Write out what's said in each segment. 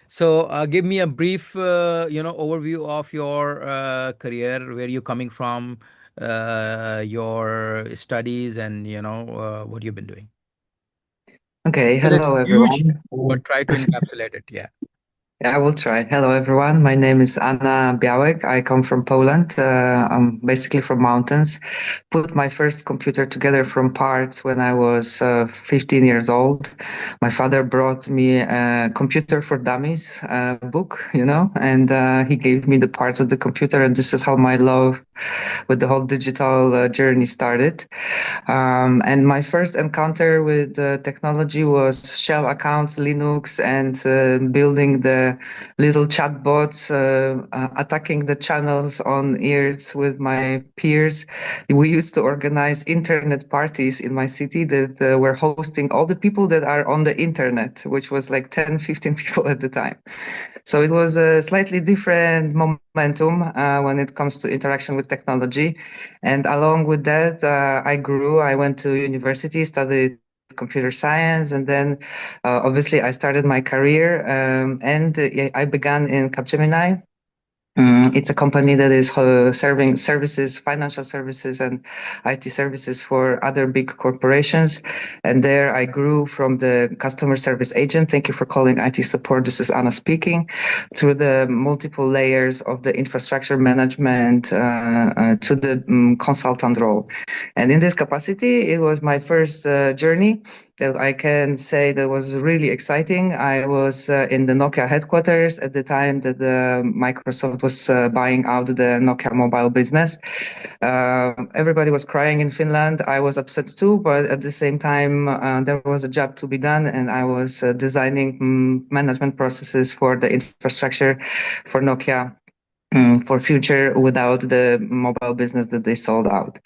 So, give me a brief, overview of your career, where you're coming from, your studies, and what you've been doing. Okay, Because it's hello huge, everyone. but try to encapsulate it. Yeah. Yeah, I will try. Hello everyone. My name is Anna Bialek. I come from Poland. I'm basically from mountains. Put my first computer together from parts when I was 15 years old. My father brought me a computer for dummies book, and he gave me the parts of the computer, and this is how my love with the whole digital journey started. And my first encounter with technology was shell accounts, Linux, and building the little chatbots, attacking the channels on ears with my peers. We used to organize internet parties in my city that were hosting all the people that are on the internet, which was like 10, 15 people at the time. So it was a slightly different momentum when it comes to interaction with technology. And along with that, I grew. I went to university, studied computer science, and then obviously I started my career. And I began in Capgemini. It's a company that is serving services, financial services, and IT services for other big corporations. And there I grew from the customer service agent. Thank you for calling IT support. This is Anna speaking. Through the multiple layers of the infrastructure management to the consultant role. And in this capacity, it was my first journey that I can say that was really exciting. I was in the Nokia headquarters at the time that Microsoft was buying out the Nokia mobile business. Everybody was crying in Finland. I was upset too, but at the same time, there was a job to be done, and I was designing management processes for the infrastructure for Nokia for future without the mobile business that they sold out.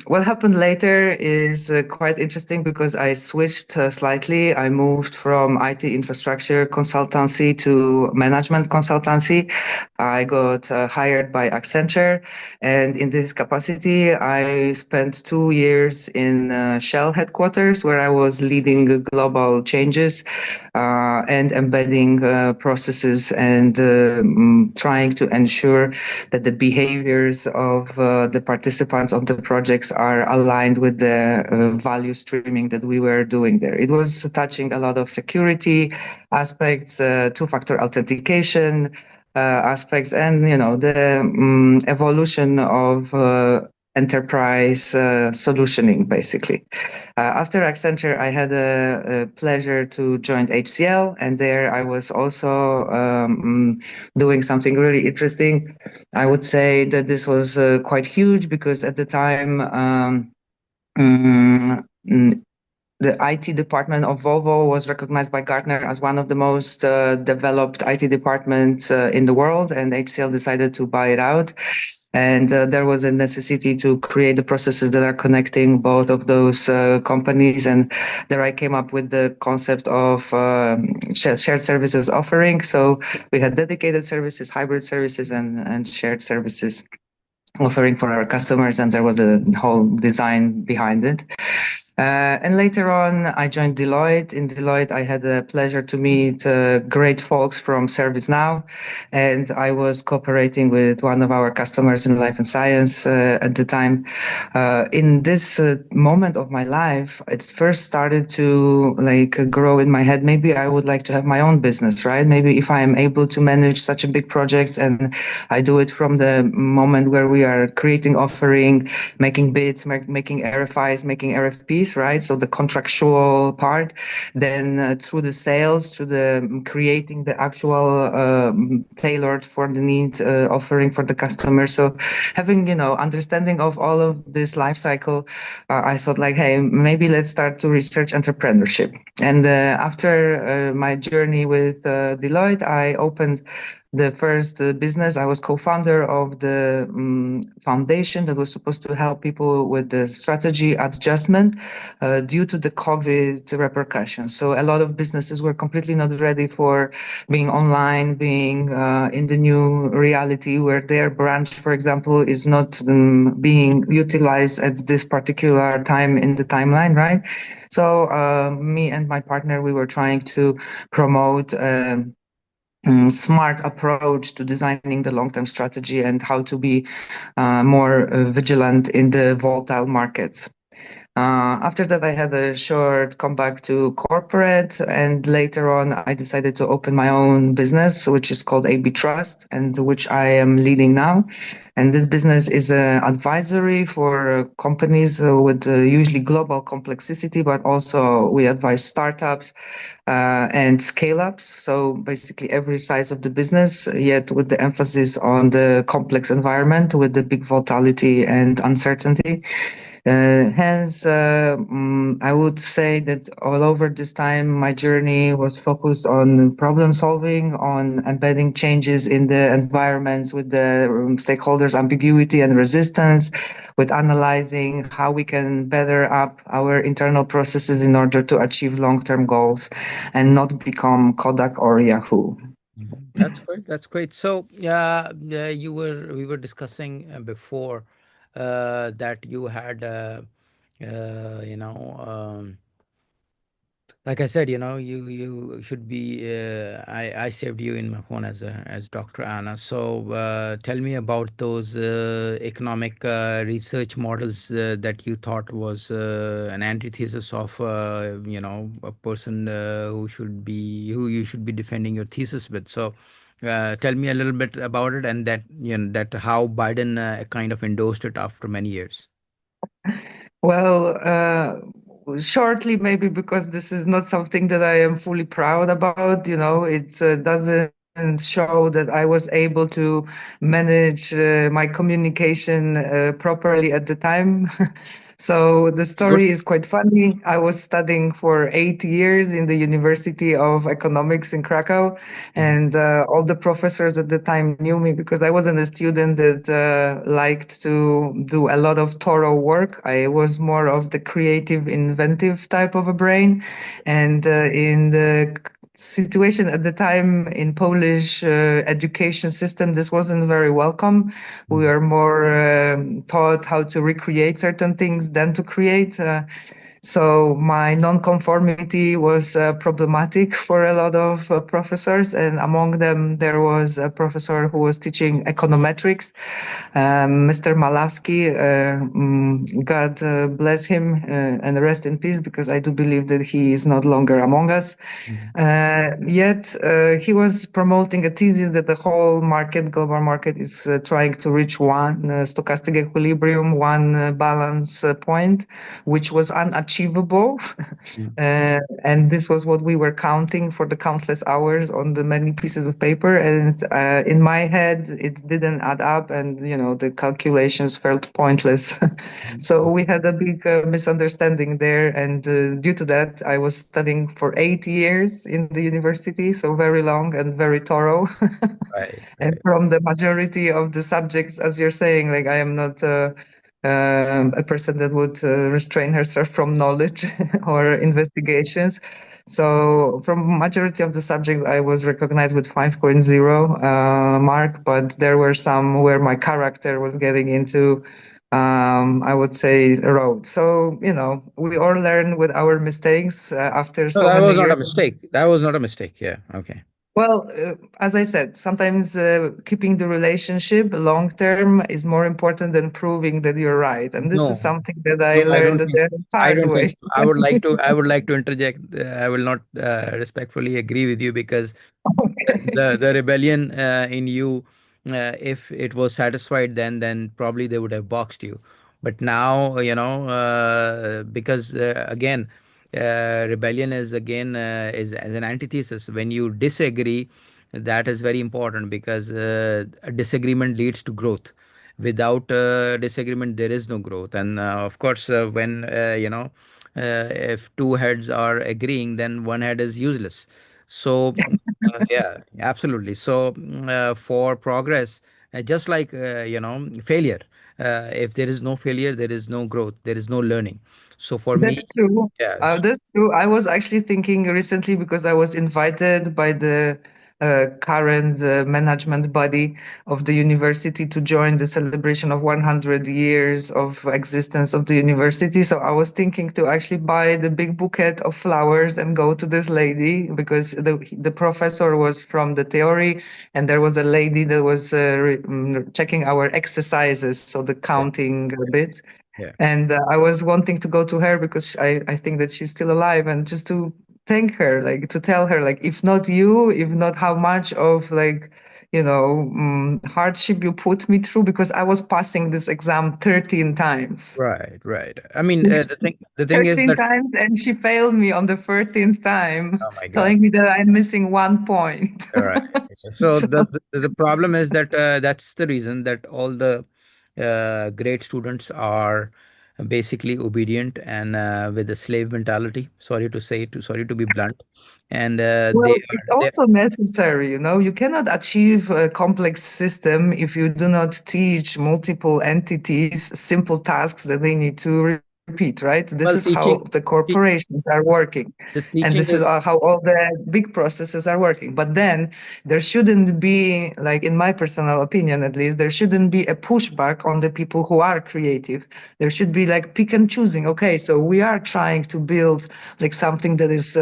What happened later is quite interesting because I switched slightly. I moved from IT infrastructure consultancy to management consultancy. I got hired by Accenture, and in this capacity, I spent 2 years in Shell headquarters where I was leading global changes and embedding processes and trying to ensure that the behaviors of the participants of the projects are aligned with the value streaming that we were doing there. It was touching a lot of security aspects, two-factor authentication aspects, and the evolution of enterprise solutioning, basically. After Accenture, I had a pleasure to join HCL, and there I was also doing something really interesting. I would say that this was quite huge because at the time, mm, mm, the IT department of Volvo was recognized by Gartner as one of the most developed IT departments in the world, and HCL decided to buy it out. And there was a necessity to create the processes that are connecting both of those companies. And there I came up with the concept of shared services offering. So we had dedicated services, hybrid services, and shared services offering for our customers. And there was a whole design behind it. And later on, I joined Deloitte. In Deloitte, I had the pleasure to meet great folks from ServiceNow, and I was cooperating with one of our customers in life and science at the time. In this moment of my life, it first started to grow in my head. Maybe I would like to have my own business, right? Maybe if I am able to manage such a big projects and I do it from the moment where we are creating offering, making bids, making RFIs, making RFPs, right? So the contractual part, then through the sales, through the creating the actual tailored for the need offering for the customer. So having, understanding of all of this life cycle, I thought like, hey, maybe let's start to research entrepreneurship. And after my journey with Deloitte, I opened the first business. I was co-founder of the foundation that was supposed to help people with the strategy adjustment due to the COVID repercussions. So a lot of businesses were completely not ready for being online, being in the new reality where their branch, for example, is not being utilized at this particular time in the timeline, right? So me and my partner, we were trying to promote. Smart approach to designing the long-term strategy and how to be more vigilant in the volatile markets. After that, I had a short comeback to corporate, and later on, I decided to open my own business, which is called AB Trust, and which I am leading now. And this business is advisory for companies with usually global complexity, but also we advise startups and scale ups. So basically, every size of the business, yet with the emphasis on the complex environment with the big volatility and uncertainty. Hence, I would say that all over this time, my journey was focused on problem solving, on embedding changes in the environments with the stakeholders' ambiguity and resistance, with analyzing how we can better up our internal processes in order to achieve long-term goals and not become Kodak or Yahoo. Mhm. That's great. That's great. So, we were discussing before that you had, you know, like I said, you should be. I saved you in my phone as Dr. Anna. So tell me about those economic research models that you thought was an antithesis of a person who you should be defending your thesis with. So tell me a little bit about it, and that how Biden kind of endorsed it after many years. Well, shortly, maybe because this is not something that I am fully proud about. It doesn't show that I was able to manage my communication properly at the time. So the Good. story is quite funny. I was studying for 8 years in the University of Economics in Krakow, Mhm. and all the professors at the time knew me because I wasn't a student that liked to do a lot of thorough work. I was more of the creative, inventive type of a brain. And in the situation at the time in Polish education system, this wasn't very welcome. We Mhm. were more taught how to recreate certain things than to create. So my non-conformity was problematic for a lot of professors, and among them there was a professor who was teaching econometrics, Mr. Malawski. God bless him and rest in peace, because I do believe that he is not longer among us. Mhm. Yet he was promoting a thesis that the whole market, global market, is trying to reach one stochastic equilibrium, one balance point, which was unachievable. Mhm. And this was what we were counting for the countless hours on the many pieces of paper. And in my head, it didn't add up, and the calculations felt pointless. So Mhm. we had a big misunderstanding there, and due to that, I was studying for 8 years in the university, so very long and very thorough. Right. And Right. from the majority of the subjects, as you're saying, like I am not a person that would restrain herself from knowledge or investigations. So from majority of the subjects, I was recognized with 5.0 mark, but there were some where my character was getting into, I would say, road. So, we all learn with our mistakes after No, so that many was not years. a mistake. That was not a mistake. Yeah. Okay. Well, as I said, sometimes keeping the relationship long term is more important than proving that you're right. And this is No, something that I no, I learned don't the think. I hard don't think way. so. I would like to interject. I will not respectfully agree with you because the rebellion in you, if it was satisfied, then probably they would have boxed you. But now, because again, rebellion is again is as an antithesis. When you disagree, that is very important because a disagreement leads to growth. Without disagreement, there is no growth. And of course, when if two heads are agreeing, then one head is useless. So Yeah, absolutely. So, for progress, just like failure, if there is no failure, there is no growth, there is no learning. So, for me, That's true. yes, That's true. I was actually thinking recently because I was invited by the current management body of the university to join the celebration of 100 years of existence of the university. So I was thinking to actually buy the big bouquet of flowers and go to this lady because the professor was from the theory and there was a lady that was checking our exercises, so the yeah, counting bits. yeah. And I was wanting to go to her because I think that she's still alive and just to thank her, like to tell her, like, if not you, if not how much of like, hardship you put me through, because I was passing this exam 13 times. Right, right. I mean, the thing is 13 that, times, and she failed me on the 13th time, oh my God. telling me that I'm missing 1 point. All right. So So, the problem is that that's the reason that all the great students are basically obedient and with a slave mentality. Sorry to be blunt, and well, it's also necessary, you cannot achieve a complex system if you do not teach multiple entities simple tasks that they need to repeat, right? This well, is how the te- corporations are working. the And teaching this is is how all the big processes are working. But then there shouldn't be, like, in my personal opinion at least, there shouldn't be a pushback on the people who are creative. There should be like pick and choosing. Okay, so we are trying to build like something that is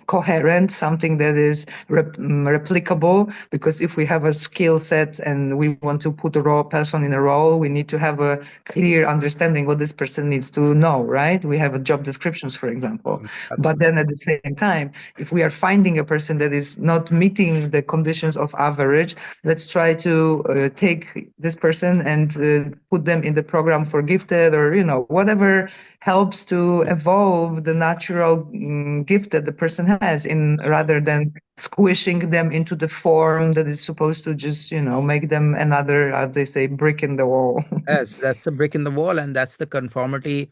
coherent, something that is replicable. Because if we have a skill set and we want to put a raw person in a role, we need to have a clear understanding what this person needs to know, right? We have a job descriptions, for example. But absolutely. then at the same time, if we are finding a person that is not meeting the conditions of average, let's try to take this person and put them in the program for gifted, or whatever helps to evolve the natural gift that the person has, in rather than squishing them into the form that is supposed to just make them another, as they say, brick in the wall. Yes, that's the brick in the wall, and that's the conformity.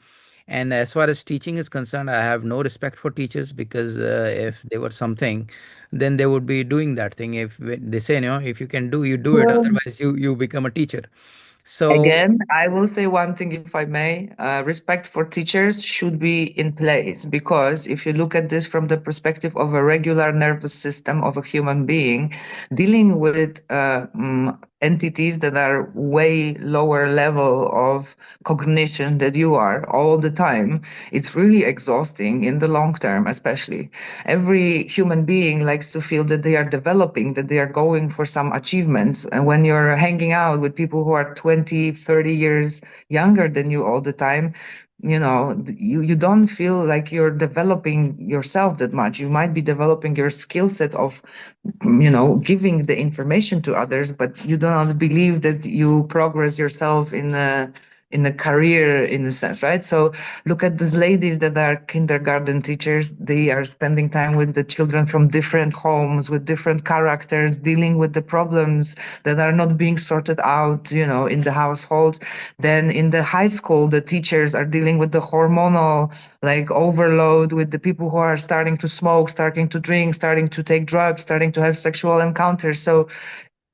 And as far as teaching is concerned, I have no respect for teachers because if they were something, then they would be doing that thing. If they say, if you can do, you do it. Well, Otherwise, you become a teacher. So, again, I will say one thing, if I may. Respect for teachers should be in place, because if you look at this from the perspective of a regular nervous system of a human being, dealing with entities that are way lower level of cognition than you are all the time, it's really exhausting in the long term, especially. Every human being likes to feel that they are developing, that they are going for some achievements. And when you're hanging out with people who are 20, 30 years younger than you all the time, you don't feel like you're developing yourself that much. You might be developing your skill set of giving the information to others, but you do not believe that you progress yourself in a career, in a sense, right? So look at these ladies that are kindergarten teachers. They are spending time with the children from different homes, with different characters, dealing with the problems that are not being sorted out, in the households. Then in the high school, the teachers are dealing with the hormonal like overload, with the people who are starting to smoke, starting to drink, starting to take drugs, starting to have sexual encounters. So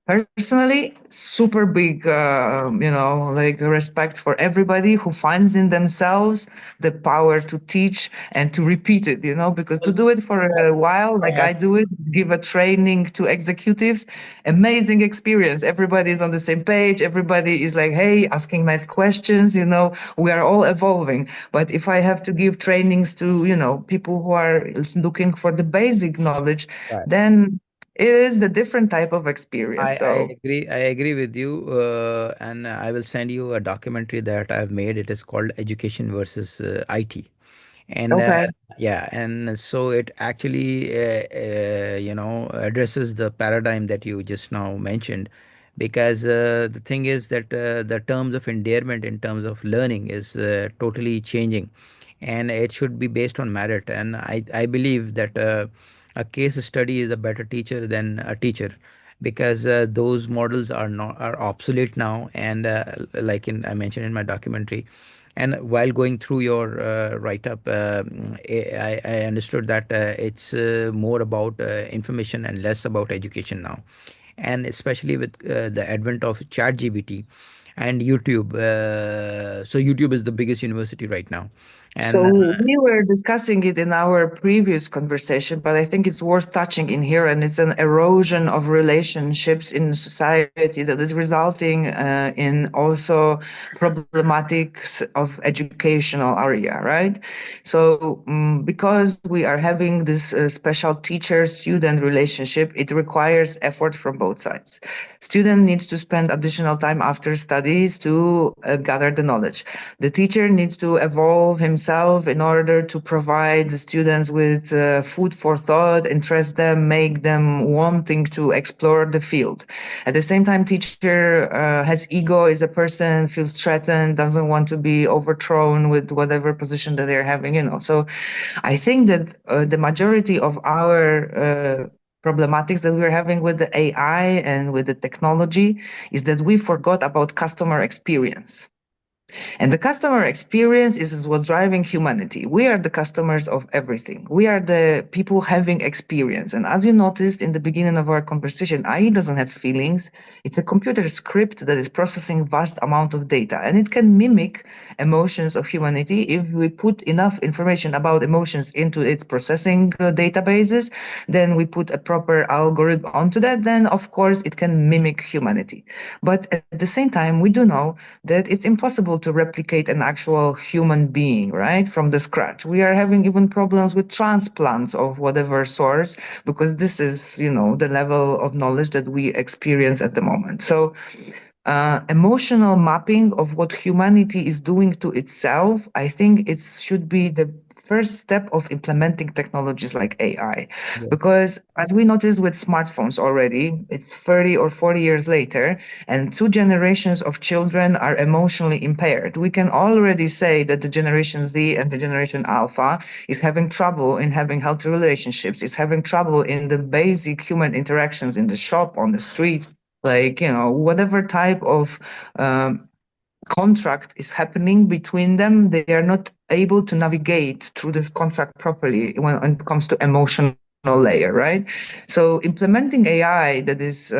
personally, super big, like respect for everybody who finds in themselves the power to teach and to repeat it, because to well, do it for I, a while, I like I have do it, give a training to executives, amazing experience. Everybody is on the same page. Everybody is like, hey, asking nice questions, we are all evolving. But if I have to give trainings to, people who are looking for the basic knowledge, right. then it is the different type of experience. I So, agree. I agree with you, and I will send you a documentary that I've made. It is called Education versus IT. And okay. yeah, and so it actually addresses the paradigm that you just now mentioned, because the thing is that the terms of endearment in terms of learning is totally changing, and it should be based on merit. And I believe that a case study is a better teacher than a teacher, because those models are not are obsolete now. And like I mentioned in my documentary, And while going through your write up, I understood that it's more about information and less about education now. And especially with the advent of ChatGPT and YouTube. So, YouTube is the biggest university right now. And So we were discussing it in our previous conversation, but I think it's worth touching in here, and it's an erosion of relationships in society that is resulting in also problematics of educational area, right? So because we are having this special teacher-student relationship, it requires effort from both sides. Student needs to spend additional time after studies to gather the knowledge. The teacher needs to evolve himself in order to provide the students with food for thought, interest them, make them wanting to explore the field. At the same time, teacher has ego, is a person, feels threatened, doesn't want to be overthrown with whatever position that they're having, you know. So I think that the majority of our problematics that we're having with the AI and with the technology is that we forgot about customer experience. And the customer experience is what's driving humanity. We are the customers of everything. We are the people having experience. And as you noticed in the beginning of our conversation, AI doesn't have feelings. It's a computer script that is processing vast amount of data, and it can mimic emotions of humanity if we put enough information about emotions into its processing databases. Then we put a proper algorithm onto that. Then of course it can mimic humanity. But at the same time, we do know that it's impossible to replicate an actual human being, right, from the scratch. We are having even problems with transplants of whatever source because this is, you know, the level of knowledge that we experience at the moment. So emotional mapping of what humanity is doing to itself, I think it should be the first step of implementing technologies like AI. yeah, Because as we noticed with smartphones already, it's 30 or 40 years later, and two generations of children are emotionally impaired. We can already say that the generation Z and the generation Alpha is having trouble in having healthy relationships, is having trouble in the basic human interactions in the shop, on the street, like, you know, whatever type of contract is happening between them, they are not able to navigate through this contract properly when it comes to emotional layer, right? So implementing AI that is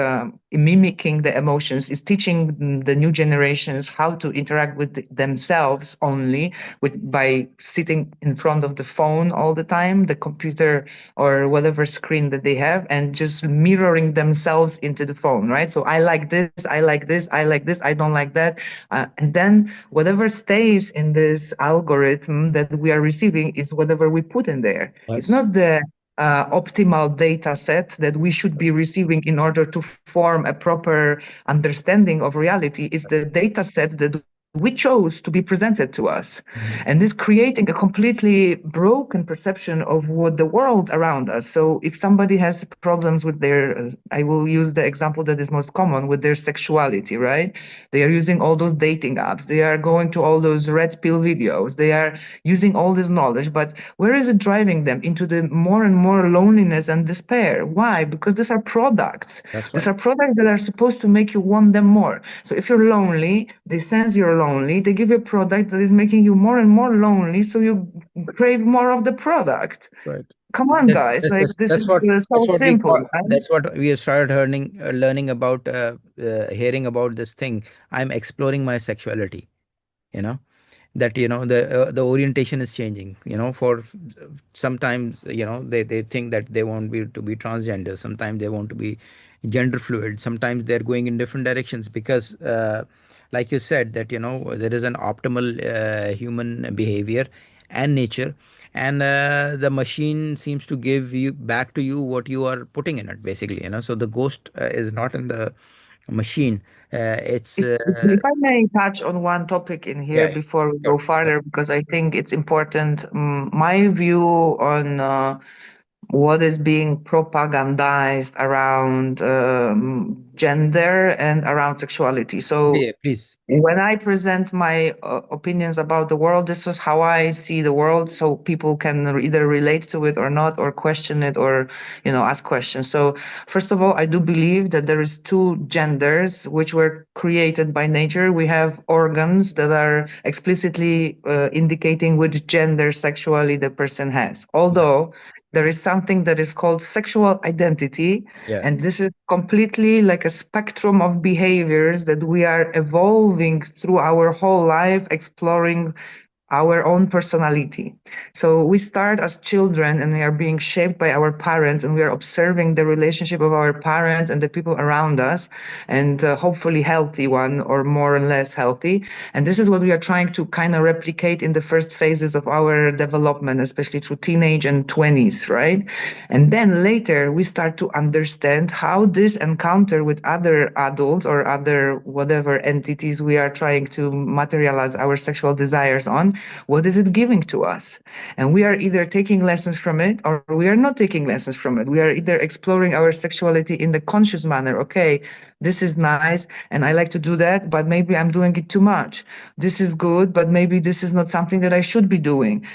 mimicking the emotions is teaching the new generations how to interact with themselves only with by sitting in front of the phone all the time, the computer or whatever screen that they have, and just mirroring themselves into the phone, right? So I like this, I like this, I like this, I don't like that, and then whatever stays in this algorithm that we are receiving is whatever we put in there. It's yes, not the optimal data set that we should be receiving in order to form a proper understanding of reality. It's the data set that we chose to be presented to us. mhm, And this creating a completely broken perception of what the world around us. So if somebody has problems with their, I will use the example that is most common with their sexuality, right? They are using all those dating apps. They are going to all those red pill videos. They are using all this knowledge. But where is it driving them? Into the more and more loneliness and despair. Why? Because these are products. that's These right. are products that are supposed to make you want them more. So if you're lonely, they sense you're lonely. They give you a product that is making you more and more lonely. So you crave more of the product. Right. Come on, That's, guys. that's, Like, that's, this that's is what that's so what we call simple, right? that's what we have started learning about, hearing about this thing. I'm exploring my sexuality. You know that the orientation is changing. For sometimes they think that they want to be transgender. Sometimes they want to be gender fluid. Sometimes they're going in different directions because like you said that there is an optimal human behavior and nature, and the machine seems to give you back to you what you are putting in it, basically. So the ghost is not in the machine. It's If I may touch on one topic in here Yeah, yeah. before we go Sure, sure. further, because I think it's important. My view on what is being propagandized around gender and around sexuality. Yeah, So please. when I present my opinions about the world, this is how I see the world, so people can either relate to it or not, or question it, or ask questions. So first of all, I do believe that there is two genders which were created by nature. We have organs that are explicitly indicating which gender sexually the person has. Yeah. Although there is something that is called sexual identity, Yeah. and this is completely like a spectrum of behaviors that we are evolving through our whole life, exploring our own personality. So we start as children and we are being shaped by our parents, and we are observing the relationship of our parents and the people around us, and hopefully healthy one or more or less healthy. And this is what we are trying to kind of replicate in the first phases of our development, especially through teenage and 20s, right? And then later we start to understand how this encounter with other adults or other whatever entities we are trying to materialize our sexual desires on, what is it giving to us? And we are either taking lessons from it or we are not taking lessons from it. We are either exploring our sexuality in the conscious manner. Okay, this is nice and I like to do that, but maybe I'm doing it too much. This is good, but maybe this is not something that I should be doing.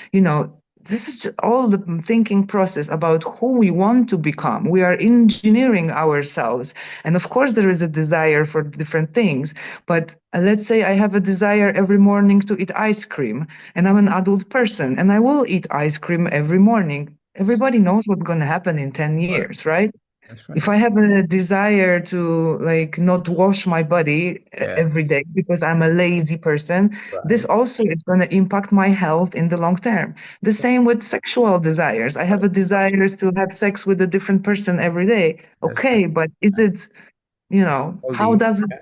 This is all the thinking process about who we want to become. We are engineering ourselves. And of course, there is a desire for different things. But let's say I have a desire every morning to eat ice cream, and I'm an adult person, and I will eat ice cream every morning. That's Everybody knows what's going to happen in 10 right. years, right? That's If right. I have a desire to like not wash my body Yes. every day because I'm a lazy person, this Right. also is going to impact my health in the long term. The same with sexual desires. I have Right. a desire to have sex with a different person every day. That's right. Okay, but is it, All how the does it, yeah.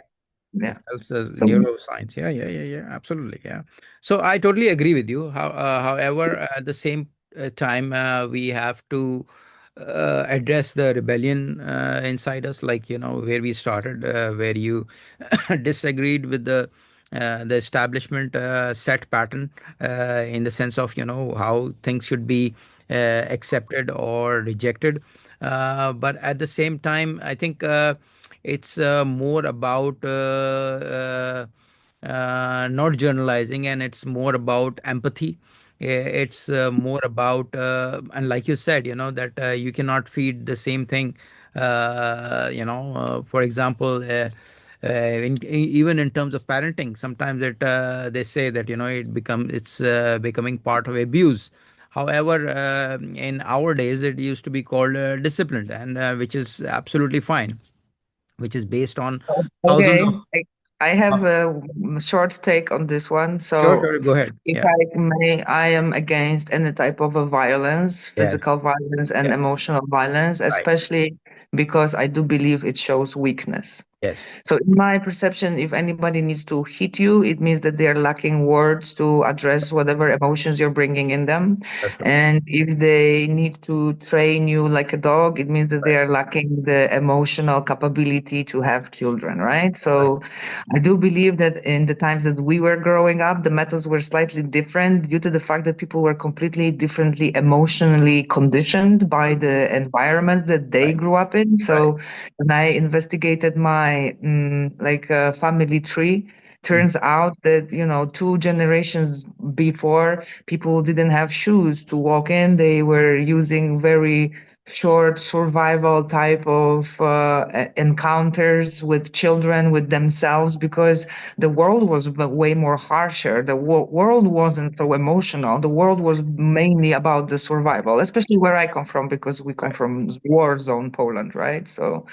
yeah. It tells us So neuroscience. Yeah, yeah, yeah, yeah. Absolutely. Yeah. So I totally agree with you. However, at the same time, we have to address the rebellion inside us, like where we started, where you disagreed with the establishment set pattern in the sense of how things should be accepted or rejected. But at the same time, I think. It's more about not journalizing, and it's more about empathy. It's more about and like you said, that you cannot feed the same thing. For example, even in terms of parenting, sometimes they say that it's becoming part of abuse. However, in our days, it used to be called discipline, and which is absolutely fine, which is based on thousands okay, of. I uh, have a short take on this one. sure, So, sure, go ahead. if Yeah. I may, I am against any type of a violence, Yes. physical violence and Yeah. emotional violence, Right. especially because I do believe it shows weakness. Yes. So, in my perception, if anybody needs to hit you, it means that they're lacking words to address whatever emotions you're bringing in them. That's right. And if they need to train you like a dog, it means that they Right. are lacking the emotional capability to have children, right? Right. So, I do believe that in the times that we were growing up, the methods were slightly different due to the fact that people were completely differently emotionally conditioned by the environment that they Right. grew up in. Right. So, when I investigated my family tree, Mm. turns out that two generations before, people didn't have shoes to walk in. They were using very short survival type of encounters with children, with themselves, because the world was way more harsher. The world wasn't so emotional. The world was mainly about the survival, especially where I come from, because we come Right. from war zone Poland, right? So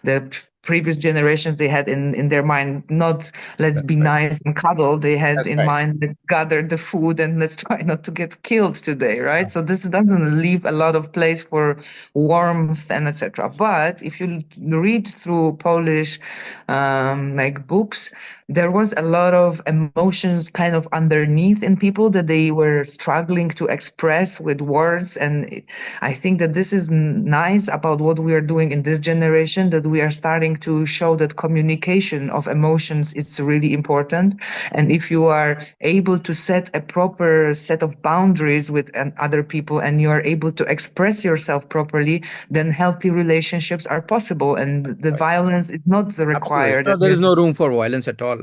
the previous generations, they had in their mind not let's That's be right. nice and cuddle. They had That's in right. mind, let's gather the food and let's try not to get killed today, right? Uh-huh. So this doesn't leave a lot of place for warmth and etc. But if you read through Polish like books, there was a lot of emotions kind of underneath in people that they were struggling to express with words. And I think that this is nice about what we are doing in this generation, that we are starting trying to show that communication of emotions is really important. And if you are able to set a proper set of boundaries with other people, and you are able to express yourself properly, then healthy relationships are possible, and the Right. violence is not Absolutely. required. No, And there is no room for violence at all.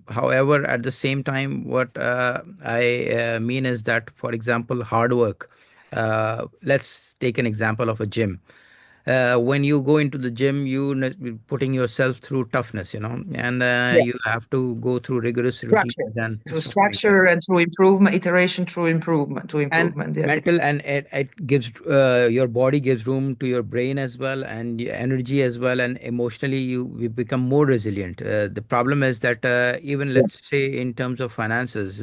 However, at the same time, what I mean is that, for example, hard work. Let's take an example of a gym. When you go into the gym, putting yourself through toughness, and yeah, you have to go through rigorous routines structure and through so on. structure and through improvement, iteration through improvement to And improvement. Yeah. mental, and it gives your body gives room to your brain as well, and your energy as well, and emotionally you become more resilient. The problem is that even Yeah. let's say in terms of finances,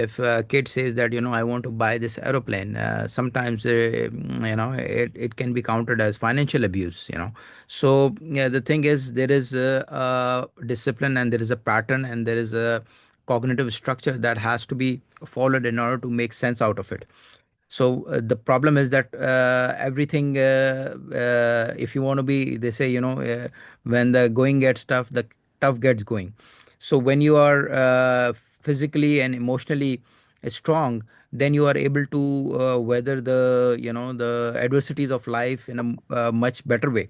if a kid says that I want to buy this aeroplane, sometimes it can be countered as financial abuse. So yeah, the thing is, there is a discipline, and there is a pattern, and there is a cognitive structure that has to be followed in order to make sense out of it. So the problem is that everything, if you want to be, they say, when the going gets tough, the tough gets going. So when you are physically and emotionally strong, then you are able to weather the adversities of life in a much better way.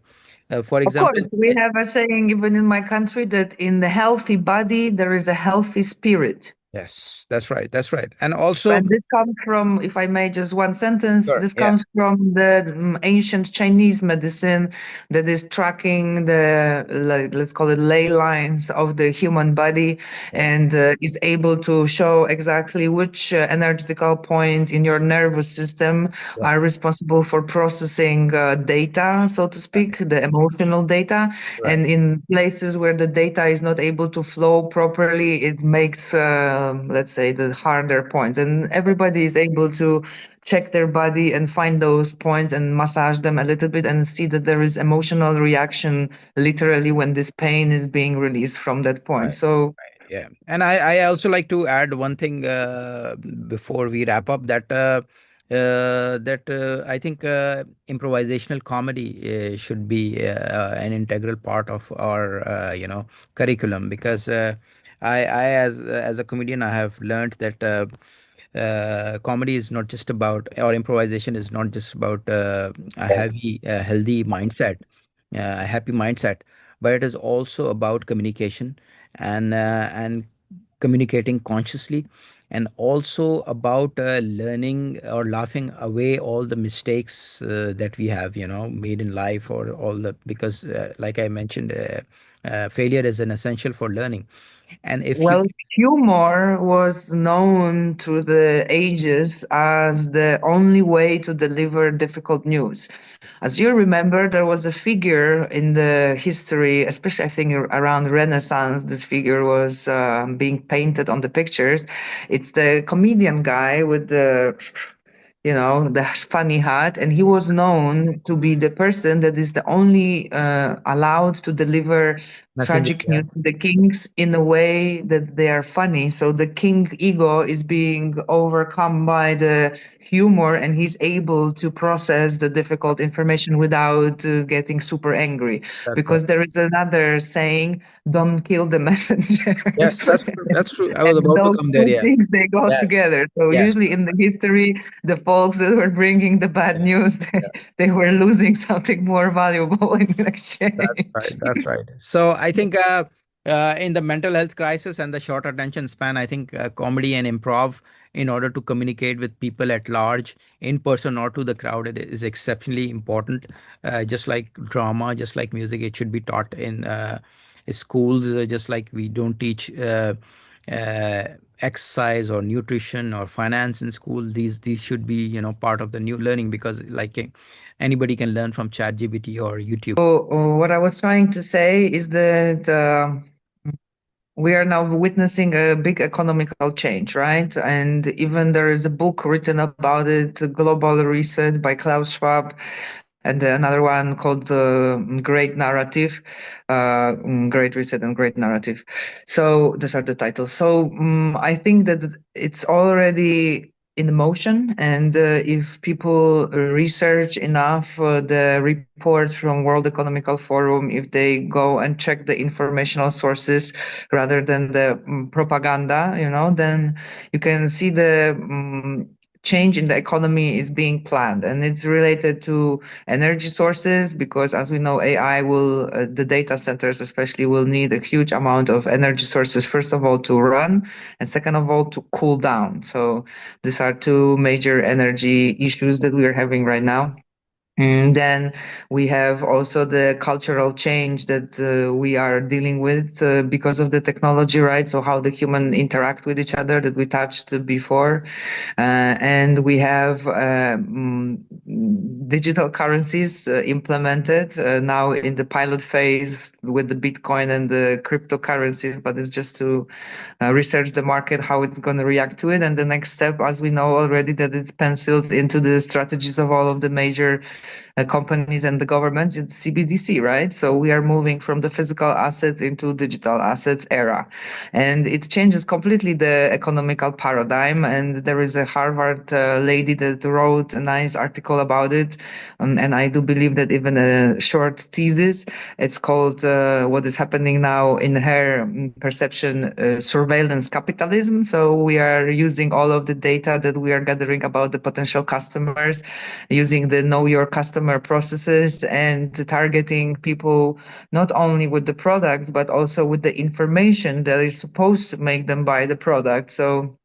For Of course, example, we have a saying even in my country that in the healthy body there is a healthy spirit. yes, that's right, that's right, and also, And this comes from, if I may, just one sentence, sure, this yeah, comes from the ancient Chinese medicine that is tracking the, let's call it, ley lines of the human body, yeah, and is able to show exactly which energetical points in your nervous system yeah, are responsible for processing data, so to right, speak, the emotional data. right, And in places where the data is not able to flow properly, it makes, let's say, the harder points. And everybody is able to check their body and find those points and massage them a little bit and see that there is emotional reaction literally when this pain is being released from that point. right. So, Yeah, and I also like to add one thing before we wrap up, that I think improvisational comedy should be an integral part of our curriculum, because I as a comedian, I have learned that comedy is not just about, or improvisation is not just about a heavy, healthy mindset, a happy mindset, but it is also about communication, and communicating consciously, and also about learning or laughing away all the mistakes that we have made in life, or all the, because like I mentioned, failure is an essential for learning. And if you well, humor was known through the ages as the only way to deliver difficult news. As you remember, there was a figure in the history, especially I think around Renaissance, this figure was being painted on the pictures. It's the comedian guy with the funny hat, and he was known to be the person that is the only allowed to deliver messenger, tragic yeah, news to the kings in a way that they are funny. So the king ego is being overcome by the humor, and he's able to process the difficult information without getting super angry. that's right. Because there is another saying, don't kill the messenger. Yes, that's true, that's true. I was And about to those come there, two yeah. things, they go Yes, together. So yes, usually in the history, the folks that were bringing the bad yeah, news, yeah. they were losing something more valuable in That's exchange. right. That's right. So I think in the mental health crisis and the short attention span, I think comedy and improv, in order to communicate with people at large, in person or to the crowd, it is exceptionally important. Just like drama, just like music, it should be taught in schools. Just like we don't teach exercise or nutrition or finance in school, these should be part of the new learning, because like anybody can learn from ChatGPT or YouTube. So, what I was trying to say is that we are now witnessing a big economical change, right? And even there is a book written about it, Global Reset by Klaus Schwab, and another one called The Great Narrative, Great Reset and Great Narrative. So these are the titles. So I think that it's already in motion. And if people research enough the reports from World Economical Forum, if they go and check the informational sources rather than the propaganda, then you can see the change in the economy is being planned, and it's related to energy sources, because as we know, AI will the data centers especially will need a huge amount of energy sources, first of all to run, and second of all to cool down. So these are two major energy issues that we are having right now. And then we have also the cultural change that we are dealing with because of the technology, right? So how the human interact with each other that we touched before. And we have digital currencies implemented now in the pilot phase with the Bitcoin and the cryptocurrencies, but it's just to research the market, how it's going to react to it. And the next step, as we know already, that it's penciled into the strategies of all of the major companies and the governments, it's CBDC, right? So we are moving from the physical assets into digital assets era. And it changes completely the economical paradigm. And there is a Harvard lady that wrote a nice article about it. And I do believe that even a short thesis, it's called What is Happening Now in Her Perception, Surveillance Capitalism. So we are using all of the data that we are gathering about the potential customers, using the know your customer processes and targeting people not only with the products, but also with the information that is supposed to make them buy the product. So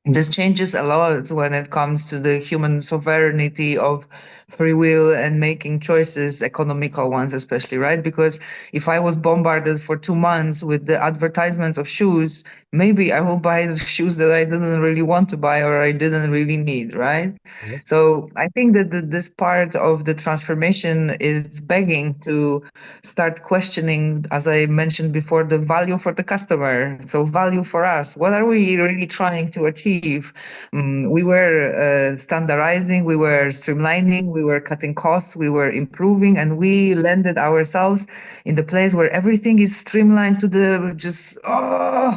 this changes a lot when it comes to the human sovereignty of free will and making choices, economical ones especially, right? Because if I was bombarded for 2 months with the advertisements of shoes, maybe I will buy the shoes that I didn't really want to buy or I didn't really need, right? Yes. So I think that this part of the transformation is begging to start questioning, as I mentioned before, the value for the customer. So value for us. What are we really trying to achieve? We were standardizing, we were streamlining, we were cutting costs, we were improving, and we landed ourselves in the place where everything is streamlined to the just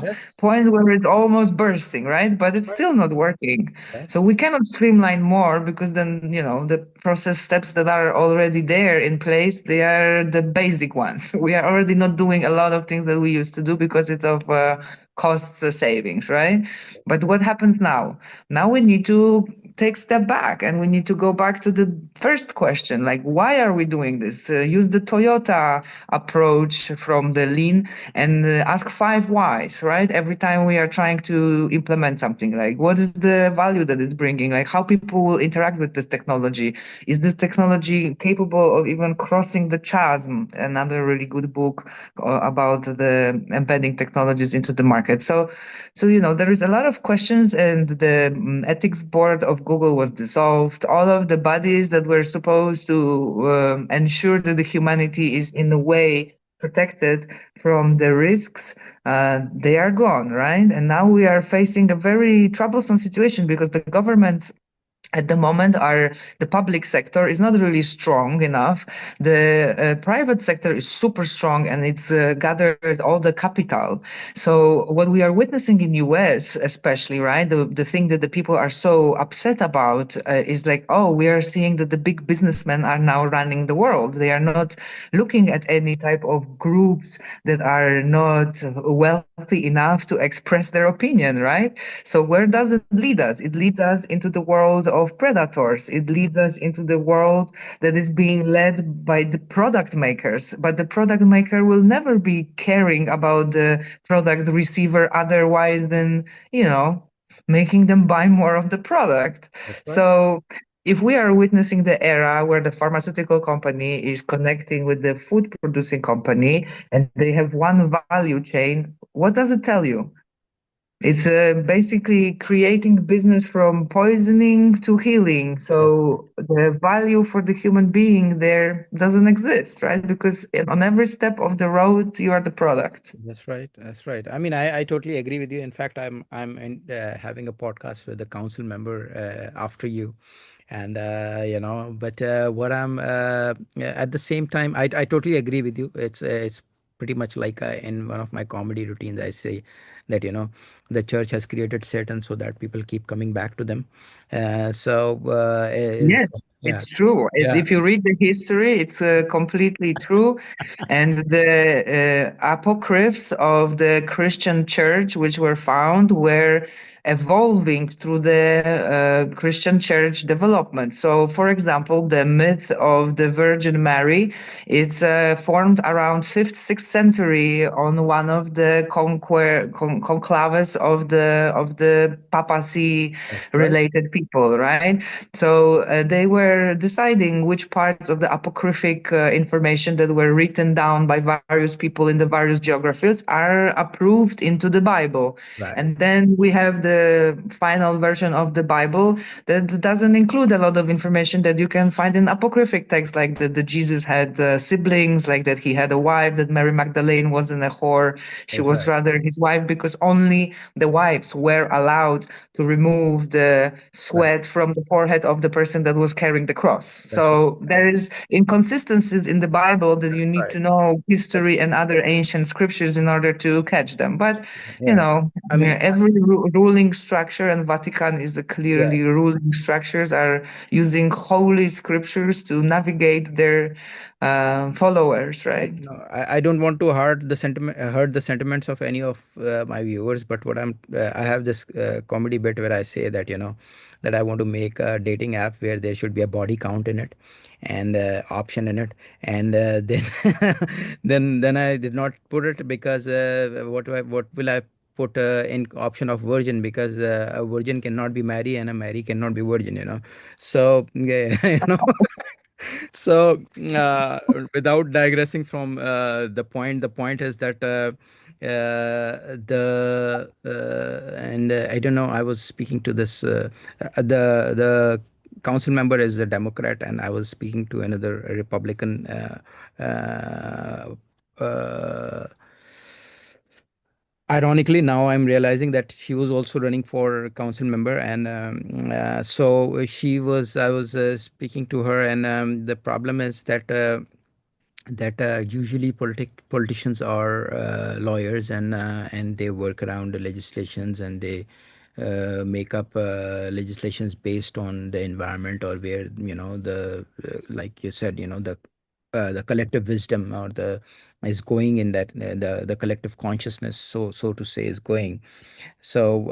Yes. point where it's almost bursting, right? But That's it's right. still not working. So Yes. we cannot streamline more, because then, the process steps that are already there in place, they are the basic ones. We are already not doing a lot of things that we used to do because it's of costs savings, right? But Yes. what happens now? Now we need to take step back, and we need to go back to the first question, like, why are we doing this? Use the Toyota approach from the lean and ask 5 whys, right? Every time we are trying to implement something, like, what is the value that it's bringing? Like, how people will interact with this technology? Is this technology capable of even crossing the chasm? Another really good book about the embedding technologies into the market. So there is a lot of questions, and the ethics board of Google was dissolved. All of the bodies that were supposed to ensure that the humanity is in a way protected from the risks, they are gone, right? And now we are facing a very troublesome situation, because the government at the moment the public sector is not really strong enough. The private sector is super strong, and it's gathered all the capital. So what we are witnessing in US especially, right, the thing that the people are so upset about is like, oh, we are seeing that the big businessmen are now running the world. They are not looking at any type of groups that are not wealthy enough to express their opinion, right? So where does it lead us? It leads us into the world of predators. It leads us into the world that is being led by the product makers. But the product maker will never be caring about the product receiver otherwise than, making them buy more of the product. That's right. So if we are witnessing the era where the pharmaceutical company is connecting with the food producing company and they have one value chain, what does it tell you? It's basically creating business from poisoning to healing. That's So the value for the human being there doesn't exist, right? Because on every step of the road, you are the product. That's right. That's right. I mean, I totally agree with you. In fact, having a podcast with a council member after you, and but what I'm at the same time, I totally agree with you. It's pretty much like in one of my comedy routines, I say. that the church has created Satan so that people keep coming back to them. Yes, Yeah, it's true. yeah, If you read the history, it's completely true. And the apocryphs of the Christian church, which were found, were evolving through the Christian church development. So, for example, the myth of the Virgin Mary, it's formed around 5th, 6th century on one of the conclaves of the papacy that's right, related people, right? So they were deciding which parts of the apocryphic information that were written down by various people in the various geographies are approved into the Bible. right, And then we have the final version of the Bible that doesn't include a lot of information that you can find in apocryphic texts, like that Jesus had siblings, like that he had a wife, that Mary Magdalene wasn't a whore. She that's was right, rather his wife because only the wives were allowed to remove the right, sweat from the forehead of the person that was carrying the cross. that's right, So there is inconsistencies in the Bible that you need right. to know But history and other ancient scriptures in order to catch them. But you yeah, know, I mean, every ruling structure, and Vatican is the yeah. clearly ruling structures, are using holy scriptures to navigate their followers, right? No, I don't want to hurt the sentiments of any of my viewers. But I have this comedy bit where I say that that I want to make a dating app where there should be a body count in it, and option in it, and then then I did not put it because what will I put in option of virgin, because a virgin cannot be married and a married cannot be virgin. So yeah, so, without digressing from the point is that the and I don't know. I was speaking to this the council member is a Democrat, and I was speaking to another Republican. Uh, Ironically, now I'm realizing that she was also running for council member, and so I was speaking to her, and the problem is that usually politicians are lawyers, and they work around the legislations, and they make up legislations based on the environment, or where like you said, the collective wisdom, or the is going in that the collective consciousness, so to say, is going. So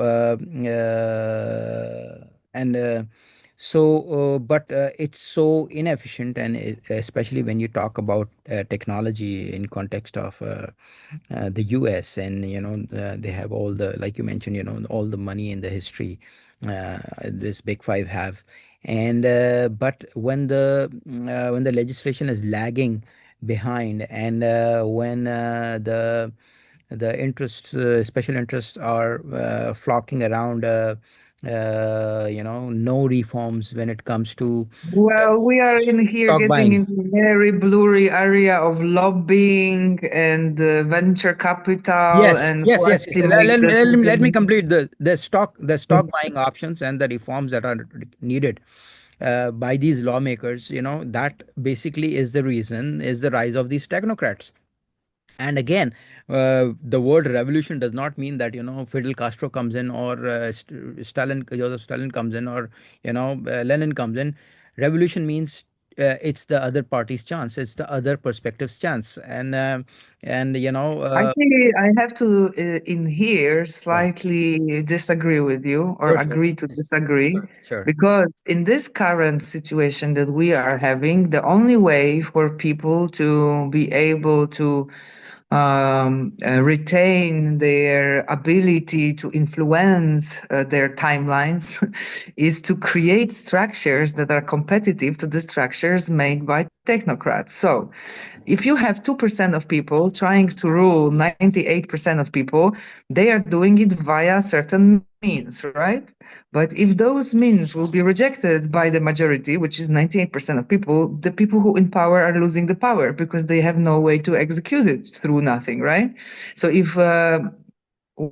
and but it's so inefficient, and especially when you talk about technology in context of the US, and they have all the, like you mentioned, all the money in the history this big five have. And but when the legislation is lagging behind, and when the interests, special interests, are flocking around no reforms when it comes to Well, we are in here stock getting buying. into a very blurry area of lobbying and venture capital Yes, and yes, who yes, yes. estimates that Let me certain. complete the stock buying options and the reforms that are needed by these lawmakers. That basically is the reason, is the rise of these technocrats. And again, the word revolution does not mean that Fidel Castro comes in, or Joseph Stalin comes in, or Lenin comes in. Revolution means it's the other party's chance, it's the other perspective's chance, and Actually, I have to, in here, yeah, slightly disagree with you or sure, sure, agree to disagree, sure, because in this current situation that we are having, the only way for people to be able to retain their ability to influence their timelines is to create structures that are competitive to the structures made by technocrats. So, if you have 2% of people trying to rule 98% of people, they are doing it via certain means, right? But if those means will be rejected by the majority, which is 98% of people, the people who in power are losing the power because they have no way to execute it through nothing, right? So if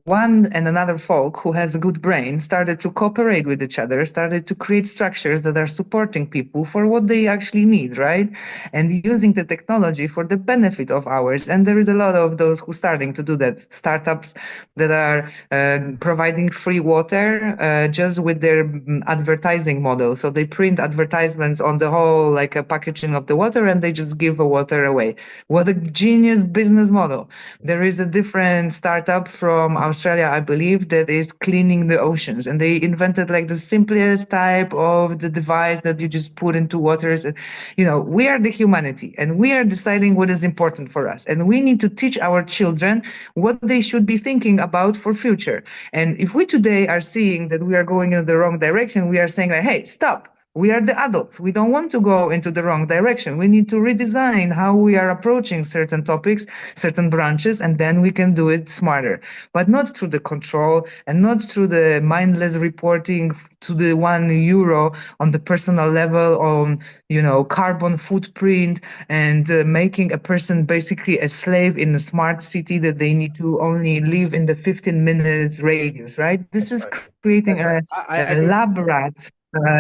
one and another folk who has a good brain started to cooperate with each other, started to create structures that are supporting people for what they actually need, right? And using the technology for the benefit of ours. And there is a lot of those who starting to do that. Startups that are providing free water just with their advertising model. So they print advertisements on the whole, like a packaging of the water, and they just give the water away. What a genius business model. There is a different startup from Australia, I believe, that is cleaning the oceans. And they invented like the simplest type of the device that you just put into waters. You know, we are the humanity and we are deciding what is important for us. And we need to teach our children what they should be thinking about for future. And if we today are seeing that we are going in the wrong direction, we are saying like, hey, stop. We are the adults. We don't want to go into the wrong direction. We need to redesign how we are approaching certain topics, certain branches, and then we can do it smarter. But not through the control and not through the mindless reporting to the €1 on the personal level on, you know, carbon footprint and making a person basically a slave in a smart city that they need to only live in the 15 minutes radius, right? This That's is right. creating That's right. a lab rat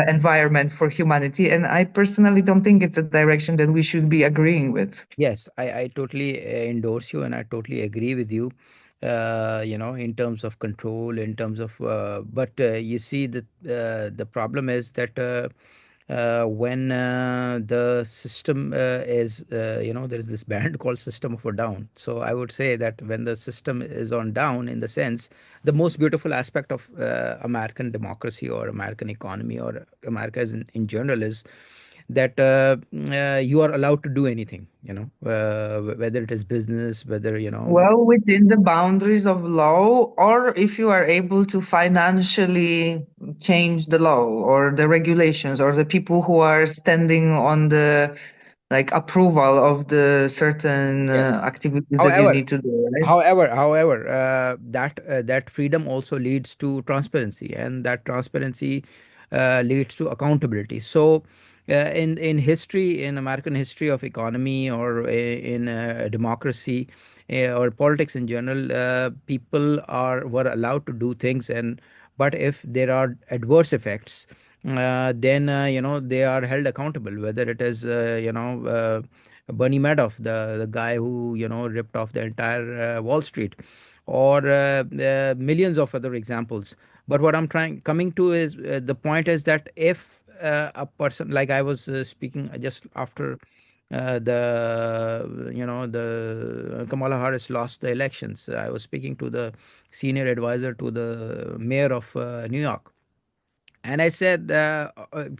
environment for humanity. And I personally don't think it's a direction that we should be agreeing with. Yes, I totally endorse you and I totally agree with you. In terms of control, in terms of, but you see that the problem is that when the system is, there is this band called system of a down. So I would say that when the system is on down, in the sense, the most beautiful aspect of American democracy or American economy or America in general is that you are allowed to do anything, whether it is business, whether, Well, within the boundaries of law, or if you are able to financially change the law or the regulations or the people who are standing on the like approval of the certain yes. activities that you However, need to do, right? that freedom also leads to transparency, and that transparency leads to accountability. So, in history, in American history of economy, or in democracy, or politics in general, people are were allowed to do things, and but if there are adverse effects, then they are held accountable. Whether it is Bernie Madoff, the guy who ripped off the entire Wall Street, or millions of other examples. But what I'm trying coming to is, the point is that if a person, like I was speaking just after the Kamala Harris lost the elections, I was speaking to the senior advisor to the mayor of New York, and I said,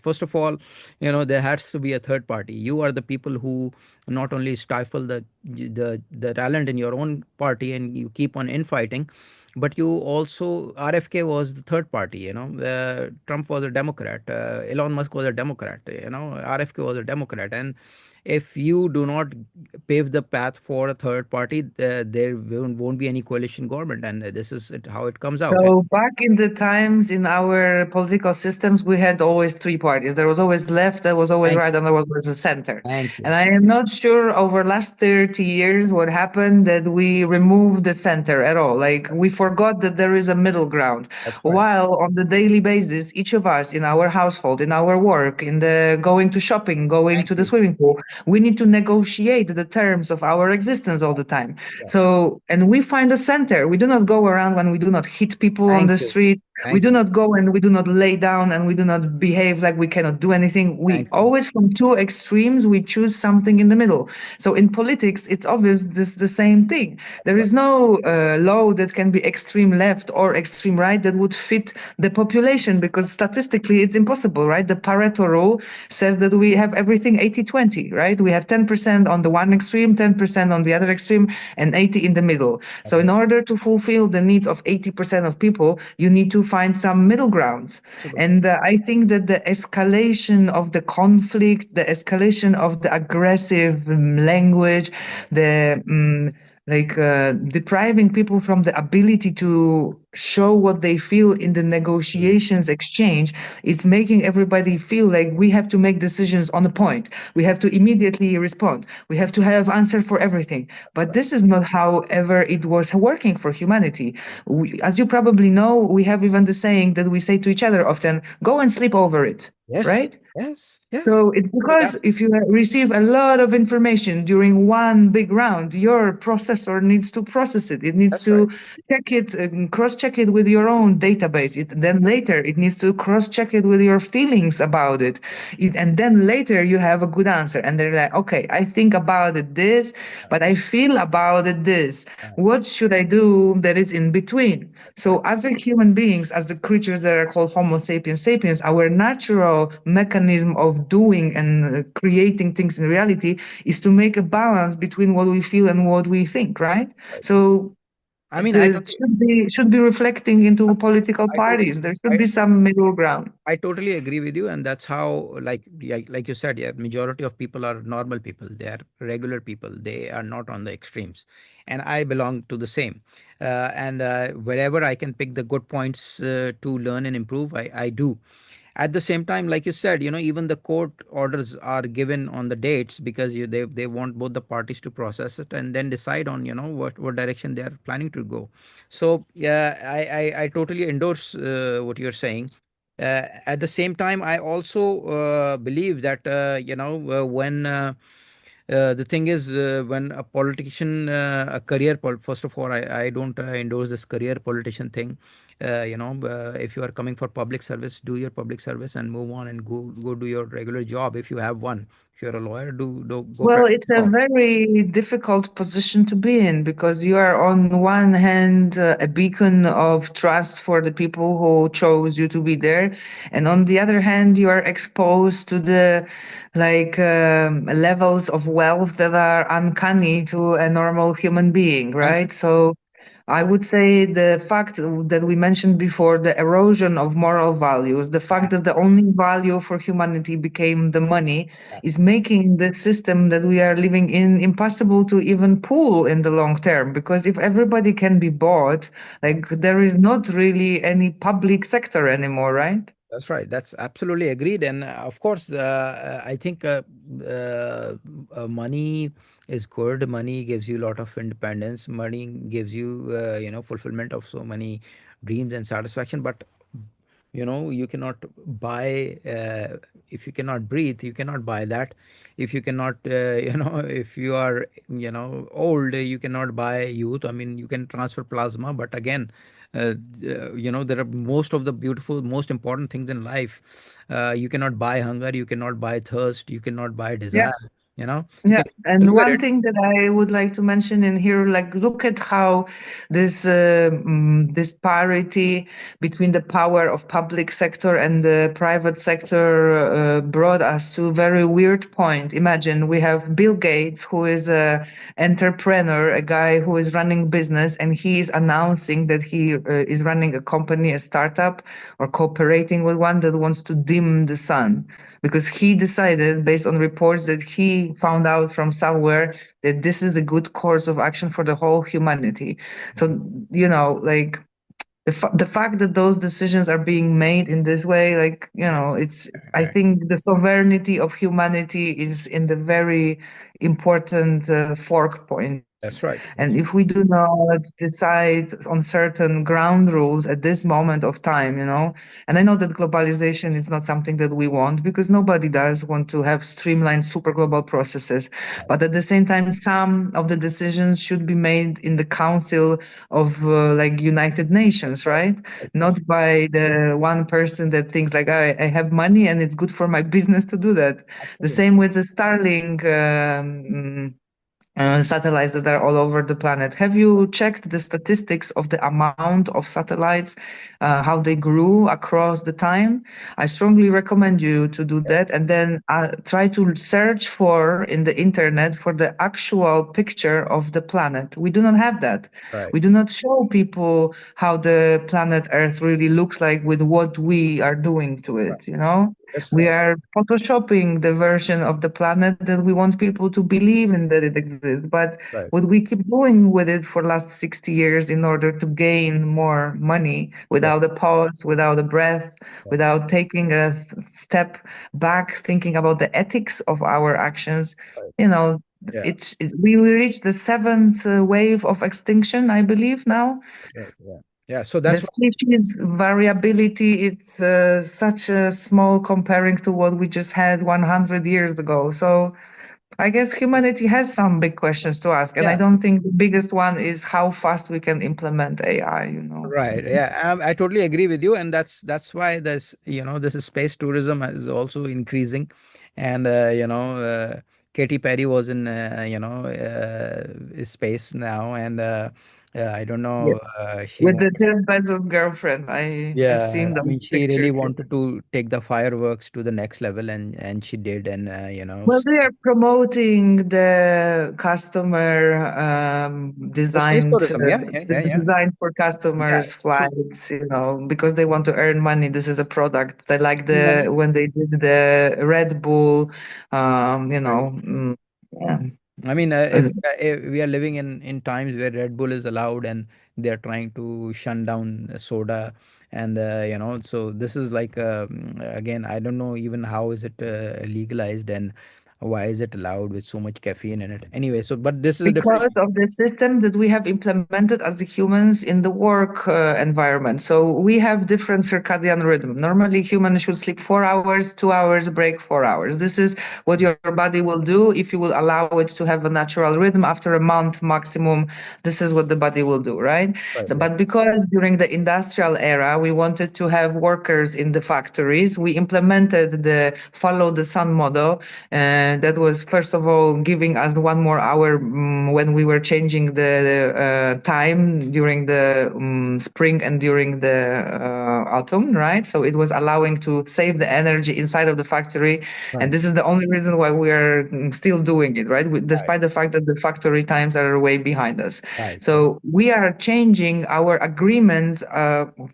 first of all, there has to be a third party. You are the people who not only stifle the talent in your own party and you keep on infighting, but you also, RFK was the third party. Trump was a Democrat, Elon Musk was a Democrat, RFK was a Democrat, and if you do not pave the path for a third party, there won't be any coalition government, and this is how it comes out. So back in the times in our political systems, we had always three parties. There was always left, there was always Thank right, and there was always a center. thank you. And I am not sure over last 30 years what happened that we removed the center at all. Like we forgot that there is a middle ground. That's right. While on the daily basis, each of us in our household, in our work, in the going to shopping, going Thank to the you. swimming pool, we need to negotiate the terms of our existence all the time. Yeah. So, and we find a center. We do not go around when we do not hit people on Thank the you. street. We Thank do you. not go and we do not lay down and we do not behave like we cannot do anything. We Thank you. always, from two extremes, we choose something in the middle. So in politics, it's obvious this the same thing. That's There right. is no law that can be extreme left or extreme right that would fit the population because statistically it's impossible, right? The Pareto rule says that we have everything 80-20, right? We have 10% on the one extreme, 10% on the other extreme, and 80 in the middle. So That's in right. order to fulfill the needs of 80% of people, you need to find some middle grounds. Absolutely. And I think that the escalation of the conflict, the escalation of the aggressive language, the depriving people from the ability to show what they feel in the Mm. negotiations exchange. It's making everybody feel like we have to make decisions on the point, we have to immediately respond, we have to have answer for everything. That's But right. this is not how ever it was working for humanity. As you probably know, we have even the saying that we say to each other often, go and sleep over it, Yes, right? yes, yes. So it's So that because if you receive a lot of information during one big round, your processor needs to process it. It needs that's right. to check it, cross-check it with your own database. Then later it needs to cross-check it with your feelings about and then later you have a good answer. And they're like, okay, I think about it this, but I feel about it this. Right. What should I do that is in between? That's So, right. as a human beings, as the creatures that are called Homo sapiens sapiens, our natural mechanism of doing and creating things in reality is to make a balance between what we feel and what we think, right? Right. So, I it mean, I totally, should be reflecting into absolutely, political I totally, parties. There should I, be some middle ground. I totally agree with you, and that's how, like you said, yeah, majority of people are normal people. They are regular people. They are not on the extremes, and I belong to the same. And wherever I can pick the good points to learn and improve, I do. At the same time, like you said, even the court orders are given on the dates because they want both the parties to process it and then decide on what direction they are planning to go. So yeah, I totally endorse what you're saying. At the same time, I also believe that when the thing is, when a politician, first of all, I don't endorse this career politician thing. If you are coming for public service, do your public service and move on and go do your regular job if you have one. If you're a lawyer, do go Well, practice it's a law. very difficult position to be in because you are, on one hand, a beacon of trust for the people who chose you to be there, and on the other hand, you are exposed to the levels of wealth that are uncanny to a normal human being, Uh, right? So I would say the fact that we mentioned before, the erosion of moral values, the fact yeah, that the only value for humanity became the money, is that's making the system that we are living in impossible to even pull in the long term. Because if everybody can be bought, there is not really any public sector anymore, right? That's right. That's absolutely agreed. And of course, I think money is good. Money gives you a lot of independence. Money gives you, fulfillment of so many dreams and satisfaction. But you cannot buy. If you cannot breathe, you cannot buy that. If you cannot, if you are, old, you cannot buy youth. I mean, you can transfer plasma, but again, there are most of the beautiful, most important things in life. You cannot buy hunger, you cannot buy thirst, you cannot buy Yeah. desire. You Yeah, can and deliver one it. thing that I would like to mention in here, look at how this parity between the power of public sector and the private sector brought us to a very weird point. Imagine we have Bill Gates, who is a entrepreneur, a guy who is running business, and he is announcing that he is running a company, a startup, or cooperating with one that wants to dim the sun because he decided, based on reports that he found out from somewhere, that this is a good course of action for the whole humanity. So, the fact that those decisions are being made in this way, I think the sovereignty of humanity is in the very important fork point. That's right. And if we do not decide on certain ground rules at this moment of time, and I know that globalization is not something that we want because nobody does want to have streamlined super global processes. But at the same time, some of the decisions should be made in the Council of United Nations, right? Not by the one person that thinks like, I have money and it's good for my business to do that. The Absolutely. same with the Starlink satellites that are all over the planet. Have you checked the statistics of the amount of satellites, how they grew across the time? I strongly recommend you to do that and then try to search for in the internet for the actual picture of the planet. We do not have that. Right. We do not show people how the planet Earth really looks like with what we are doing to Right. it, you know? That's We right. are photoshopping the version of the planet that we want people to believe in that it exists. But Right. what we keep doing with it for last 60 years in order to gain more money Yeah. without a pause, without a breath, Yeah. without taking a step back, thinking about the ethics of our actions, Right. you know, Yeah. we reached the seventh wave of extinction, I believe now. Right. Yeah. Yeah. So The that's what. species variability, it's such a small comparing to what we just had 100 years ago. So I guess humanity has some big questions to ask. And I Yeah. don't think the biggest one is how fast we can implement AI, you know. Right. Yeah. I totally agree with you, and that's why this this space tourism is also increasing, and Katy Perry was in space now, and I don't know. Yes. She With went. the Jeff Bezos girlfriend, I've Yeah. seen I those mean, she really pictures. wanted to take the fireworks to the next level, and she did, and Well, they are promoting the customer the space designed, tourism. Yeah. Yeah. the Yeah. Yeah. design for Yeah. customers So. flights, you know, because they want to earn money. This is a product. They like the Yeah. when they did the Red Bull, Right. yeah. I mean, Uh, if we are living in times where Red Bull is allowed and they are trying to shun down soda, and so this is like again, I don't know even how is it legalized and why is it allowed with so much caffeine in it. Anyway, so but this is a different. Because of the system that we have implemented as the humans in the work environment. So we have different circadian rhythm. Normally, humans should sleep 4 hours, 2 hours, break 4 hours. This is what your body will do if you will allow it to have a natural rhythm. After a month maximum, this is what the body will do, right? Right. So, Yeah. but because during the industrial era, we wanted to have workers in the factories, we implemented the follow the sun model, that was first of all giving us 1 more hour when we were changing the time during the spring and during the autumn, right? So it was allowing to save the energy inside of the factory, and Right. this is the only reason why we are still doing it, right? Right. Despite the fact that the factory times are way behind us. Right. Right. So we are changing our agreements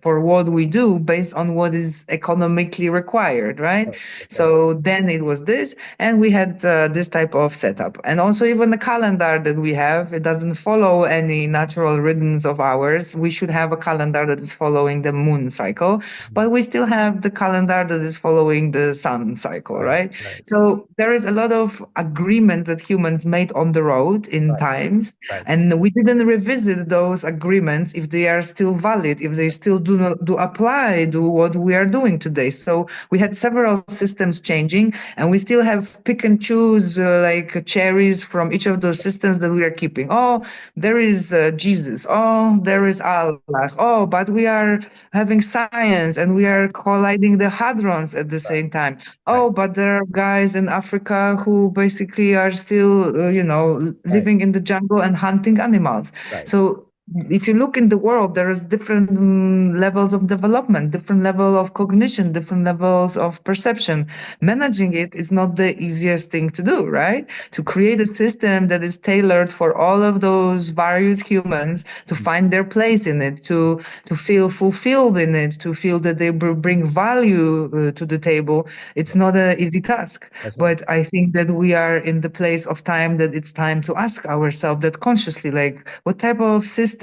for what we do based on what is economically required, right? Right. Right. So then it was this, and we had this type of setup. And also even the calendar that we have, it doesn't follow any natural rhythms of ours. We should have a calendar that is following the moon cycle, Mhm. but we still have the calendar that is following the sun cycle, Right. right? Right. So there is a lot of agreements that humans made on the road in Right. times, Right. and we didn't revisit those agreements if they are still valid, if they still do not do apply to what we are doing today. So we had several systems changing, and we still have pick and choose like cherries from each of those systems that we are keeping. Oh, there is Jesus. Oh, there is Allah. Oh, but we are having science and we are colliding the hadrons at the Right. same time. Right. Oh, but there are guys in Africa who basically are still, Right. living in the jungle and hunting animals. Right. So if you look in the world, there is different levels of development, different level of cognition, different levels of perception. Managing it is not the easiest thing to do, right? To create a system that is tailored for all of those various humans to Mhm. find their place in it, to feel fulfilled in it, to feel that they bring value to the table. It's Right. not an easy task. That's right. But I think that we are in the place of time that it's time to ask ourselves that consciously, like, what type of systems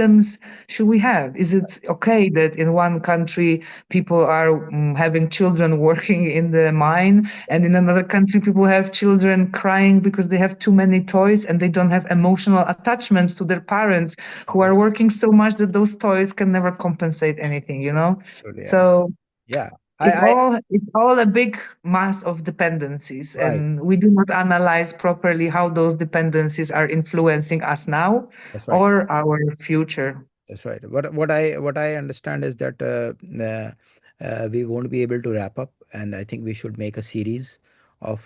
should we have? Is it okay that in one country people are having children working in the mine, and in another country people have children crying because they have too many toys and they don't have emotional attachments to their parents who Right. are working so much that those toys can never compensate anything, That's you right. know? Totally, yeah. So Yeah. it I all it's all a big mass of dependencies, Right. and we do not analyze properly how those dependencies are influencing us now That's right. or our future. That's right. What I understand is that we won't be able to wrap up, and I think we should make a series of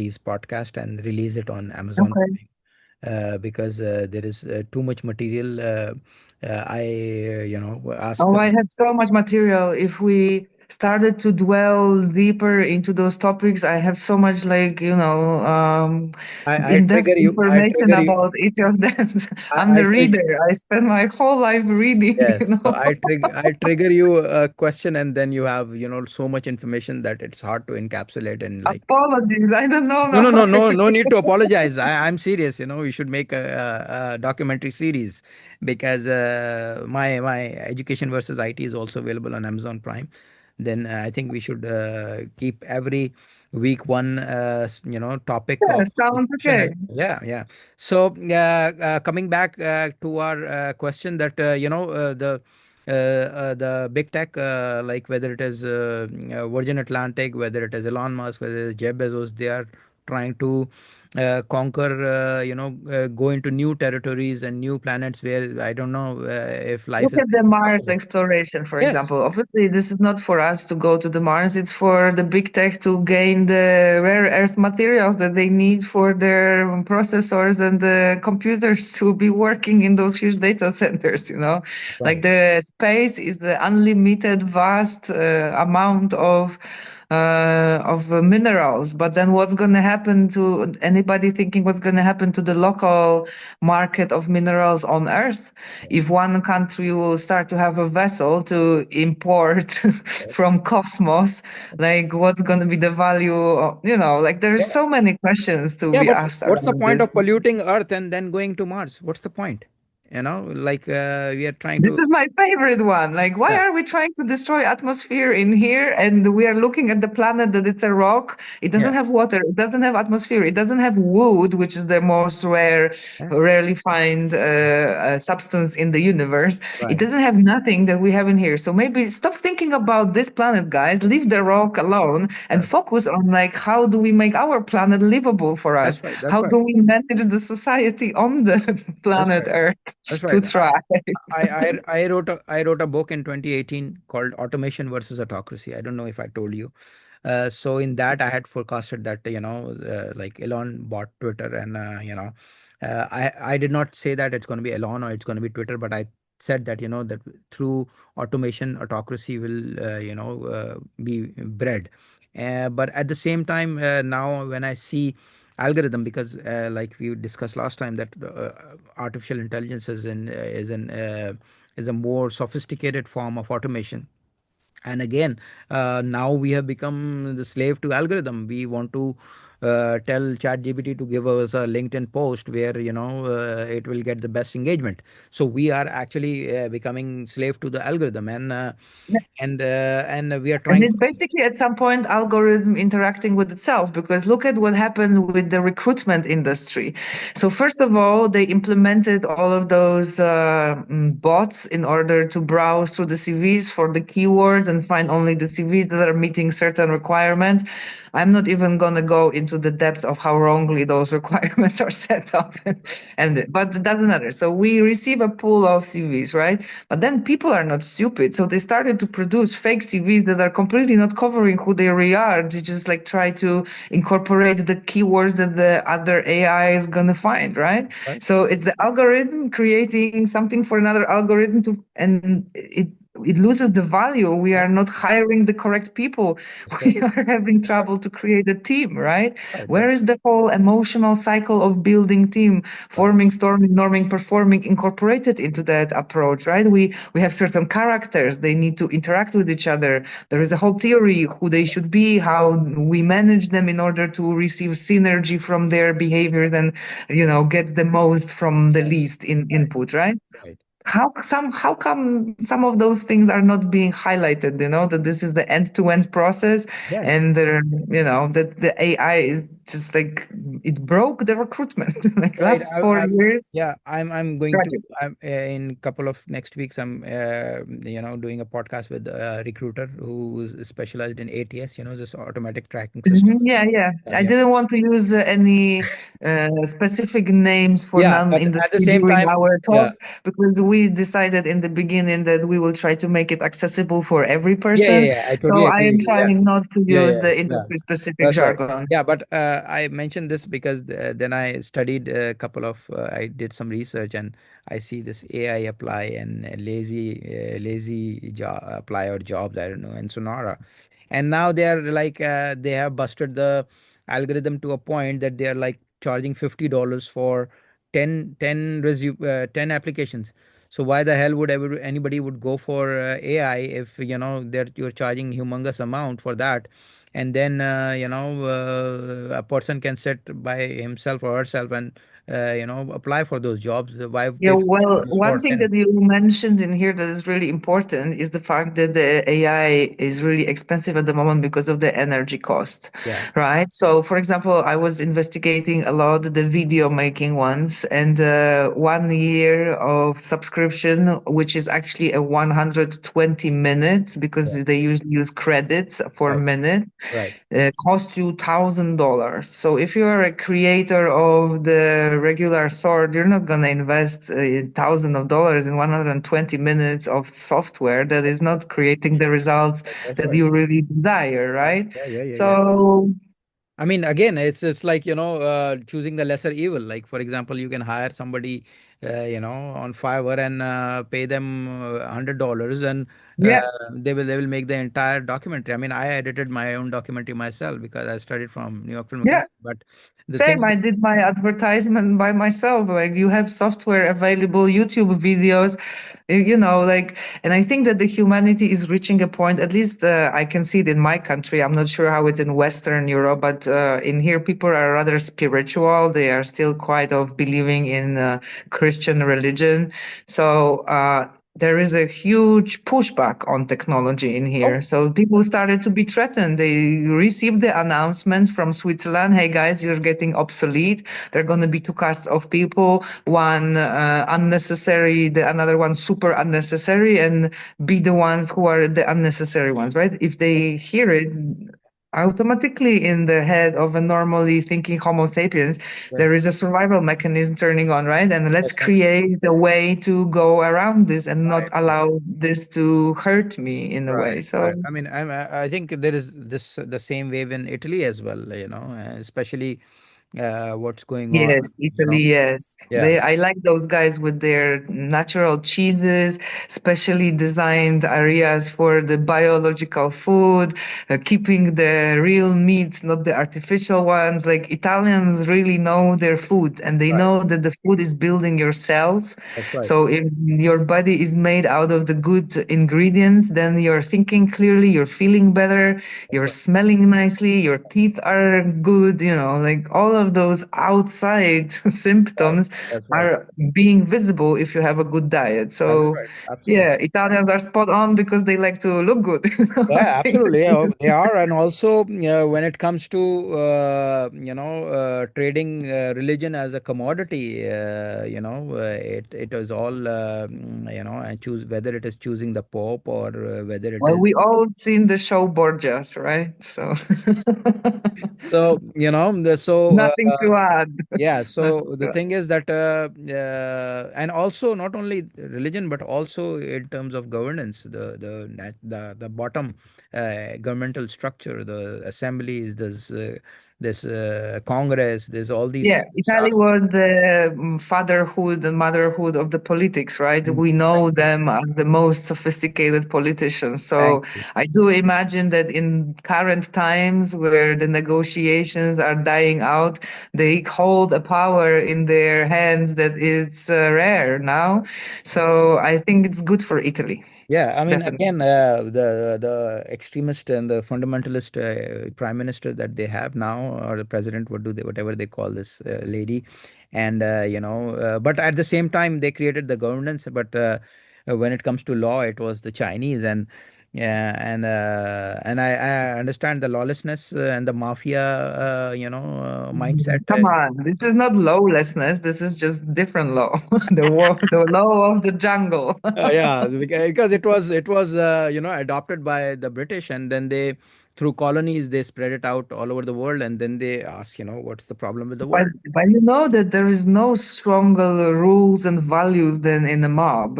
these podcasts and release it on Amazon Okay. because there is too much material. I ask. Oh, I have so much material. If we started to dwell deeper into those topics, I have so much like, I in-depth trigger you. I information trigger you. about each of them. I'm I the trigger. reader. I spend my whole life reading, Yes. So I trigger you a question, and then you have, so much information that it's hard to encapsulate in like. Apologies. I don't know No, now. no, no, no, no need to apologize. I'm serious. We should make a documentary series because my education versus IT is also available on Amazon Prime. Then I think we should keep every week one, topic Yeah, of sounds discussion. okay. Yeah, yeah. So coming back to our question that the big tech, like whether it is Virgin Atlantic, whether it is Elon Musk, whether it is Jeff Bezos, they are trying to conquer, go into new territories and new planets where I don't know if life Look is at the Mars possible. exploration, for Yes, example. Obviously, this is not for us to go to the Mars. It's for the big tech to gain the rare earth materials that they need for their processors and the computers to be working in those huge data centers, you know? Like right. the space is the unlimited, vast amount of minerals. But then what's going to happen to anybody thinking what's going to happen to the local market of minerals on Earth? If one country will start to have a vessel to import from cosmos, like what's going to be the value of, like there's Yeah, so many questions to yeah, be but asked what's the around point this. of polluting Earth and then going to Mars? What's the point? Like we are trying This to. is my favorite one. Like, why Yeah, are we trying to destroy atmosphere in here? And we are looking at the planet that it's a rock. It doesn't yeah, have water. It doesn't have atmosphere. It doesn't have wood, which is the most yes, rarely find substance in the universe. It right. doesn't have nothing that we have in here. So maybe stop thinking about this planet, guys. Leave the rock alone and Yes, focus on like how do we make our planet livable for that's us? right. That's How right. do we manage the society on the That's planet right. Earth That's to right. try? I wrote a book in 2018 called Automation versus Autocracy. I don't know if I told you. So in that, I had forecasted that like Elon bought Twitter, and I did not say that it's going to be Elon or it's going to be Twitter, but I said that that through automation, autocracy will be bred. But at the same time, now when I see algorithm, because like we discussed last time, that artificial intelligence is a more sophisticated form of automation. And again, now we have become the slave to algorithm. We want to tell ChatGPT to give us a LinkedIn post where it will get the best engagement. So we are actually becoming slave to the algorithm, and we are And trying it's to. basically at some point algorithm interacting with itself because look at what happened with the recruitment industry. So first of all, they implemented all of those bots in order to browse through the CVs for the keywords and find only the CVs that are meeting certain requirements. I'm not even going to go into the depth of how wrongly those requirements are set up, but it doesn't matter. So we receive a pool of CVs, right? But then people are not stupid, so they started to produce fake CVs that are completely not covering who they really are. They just like try to incorporate the keywords that the other AI is gonna find, right? Right, So it's the algorithm creating something for another algorithm to, and it loses the value. We are right, not hiring the correct people. that's right, We are having that's right, trouble to create a team, right? right, Where that's is the whole emotional cycle of building team, right, forming, storming, norming, performing, incorporated into that approach, right? We have certain characters. They need to interact with each other. There is a whole theory who they should be, how we manage them in order to receive synergy from their behaviors and get the most from the right, least in right, input, right? right. How come some of those things are not being highlighted, that this is the end-to-end process Yes. and that the AI is just like it broke the recruitment like Right. last 4 years. Yeah, I'm going to, Tragic. I'm in couple of next weeks, I'm doing a podcast with a recruiter who's specialized in ATS, this automatic tracking system. Yeah, yeah. I Yeah. didn't want to use any specific names for Yeah, but at the non-industry same during time, our yeah. talks because we decided in the beginning that we will try to make it accessible for every Yeah, yeah, person. yeah. I So totally I agree am with you. Yeah. trying not to Yeah, use yeah, the yeah. industry-specific That's right. jargon. Yeah, but I mentioned this because then I studied a couple of, I did some research, and I see this AI apply and lazy job apply or jobs, I don't know, and Sonora. And now they are like, they have busted the algorithm to a point that they are like charging $50 for 10 applications. So why the hell would ever anybody would go for AI if that you're charging humongous amount for that, and then a person can sit by himself or herself and apply for those jobs. Why Yeah, pay well, $50 one for thing 10? that you mentioned in here that is really important is the fact that the AI is really expensive at the moment because of the energy cost, Yeah, right? So, for example, I was investigating a lot the video making ones, and 1 year of subscription, which is actually a 120 minutes because yeah, they usually use credits for a right, minute, right. costs you $1,000. So if you are a creator of the regular sort, you're not gonna invest thousands of dollars in 120 minutes of software that is not creating the results That's that right. you really desire, Yeah, right? yeah, yeah, yeah, yeah. So I mean, again, it's like, choosing the lesser evil. Like, for example, you can hire somebody, on Fiverr and pay them $100, and yeah, they will make the entire documentary. I mean, I edited my own documentary myself because I studied from New York Film yeah. Academy. But the thing Same, I is, did my advertisement by myself. Like you have software available, YouTube videos, like, and I think that the humanity is reaching a point, at least I can see it in my country. I'm not sure how it's in Western Europe, but in here, people are rather spiritual. They are still quite of believing in Christian religion. So, there is a huge pushback on technology in here. oh, So people started to be threatened. They received the announcement from Switzerland, hey guys, you're getting obsolete. There are going to be two castes of people, one unnecessary, the another one super unnecessary, and be the ones who are the unnecessary ones, right? If they hear it, automatically in the head of a normally thinking Homo sapiens, there yes, is a survival mechanism turning on, right? And let's yes, and create a way to go around this and not right, right. allow this to hurt me in a way. Right, right. So, I mean, I think there is this the same wave in Italy as well, especially what's going on, yes, you know. Italy, yes. Yeah, I like those guys with their natural cheeses, specially designed areas for the biological food, keeping the real meat, not the artificial ones. Like Italians really know their food and they right. know that the food is building your cells. That's right. So if your body is made out of the good ingredients, then you're thinking clearly, you're feeling better, That's you're right. smelling nicely, your teeth are good, like all of those outside Right. symptoms That's right. are being visible if you have a good diet. That's So, right. Absolutely. yeah, Italians are spot on because they like to look good. I Yeah, think absolutely. Yeah, they are, and also when it comes to trading religion as a commodity, it is all and choose whether it is choosing the Pope or whether it well, is. we all seen the show Borgias, right? So, So nothing to add. yeah, Nothing so the to add. thing is that and also not only religion but also in terms of governance, the bottom governmental structure, the assemblies, this Congress, there's all these Yeah, Italy stuff. was the fatherhood and motherhood of the politics, right? Mm. We Thank know you. them as the most sophisticated politicians. Thank So you. I do imagine that in current times where the negotiations are dying out, they hold a power in their hands that is rare now. So I think it's good for Italy, Yeah, I mean, definitely. again, the extremist and the fundamentalist prime minister that they have now, or the president, whatever they call this lady, and but at the same time they created the governance, but when it comes to law, it was the Chinese, and yeah, and I understand the lawlessness and the mafia, mindset. Come on, this is not lawlessness. This is just different law. The law of the jungle. Yeah, because it was adopted by the British, and then they through colonies they spread it out all over the world, and then they ask, what's the problem with the But world? you know that there is no stronger rules and values than in a mob.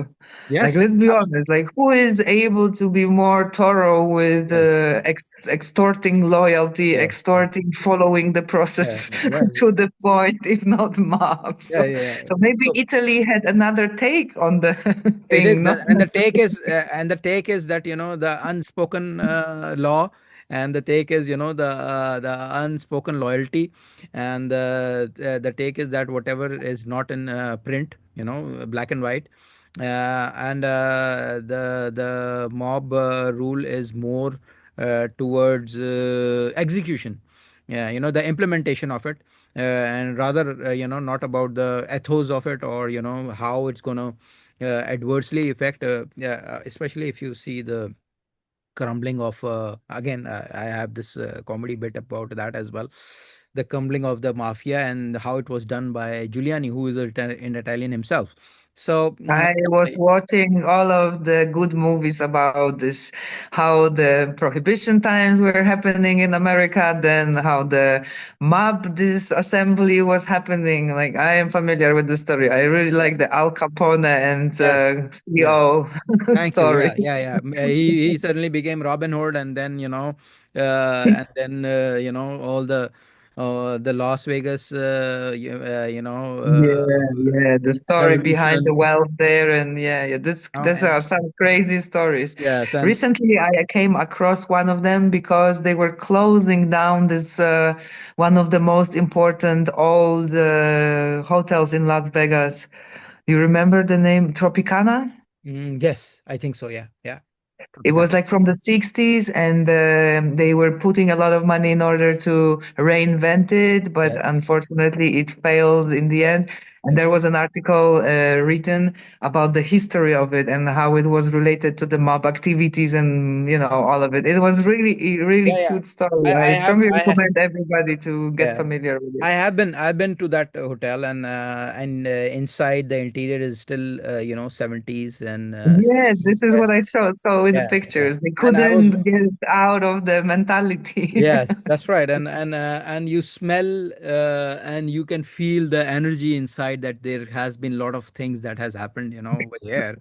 Like, Yes, let's be honest, like, who is able to be more thorough with yeah, extorting loyalty, yeah, yeah, extorting following the yeah, process yeah, to the point, if not mob? yeah, So, yeah, yeah. so maybe So Italy had another take on the it is, thing, no? and the take is that the unspoken law, and the take is the unspoken loyalty, and the take is that whatever is not in print, black and white, and the mob rule is more towards execution, yeah, the implementation of it, and rather not about the ethos of it, or how it's gonna adversely affect, yeah, especially if you see the crumbling of, again, I have this comedy bit about that as well, the crumbling of the mafia and how it was done by Giuliani, who is an Italian himself. So I was watching all of the good movies about this, how the prohibition times were happening in America, then how the mob disassembly was happening. Like, I am familiar with the story. I really yeah, like the Al Capone and yes, yeah, CEO thank you, yeah, yeah, stories. yeah. He certainly became Robin Hood, and then all the Las Vegas Yeah, yeah, the story behind the revolution. wealth there, and yeah, this these And are some crazy stories. yes, and Recently, I came across one of them because they were closing down this one of the most important old hotels in Las Vegas. You remember the name Tropicana? yes, I think so. Yeah, yeah. It Tropicana. was like from the 60s, and they were putting a lot of money in order to reinvent it, but Yes. unfortunately, it failed in the Yeah. end. And Yeah. there was an article written about the history of it and how it was related to the mob activities and all of it. It was really, really Yeah. Yeah. cute story. I I have. strongly recommend everybody to get Yeah. familiar with it. I've been to that hotel, and inside the interior is still 70s, and Yes, 60s. this is what I saw in the Yeah, yeah. pictures. They And I was. couldn't get out of the mentality. Yes, that's right. And you smell, and you can feel the energy inside, that there has been a lot of things that has happened, over here,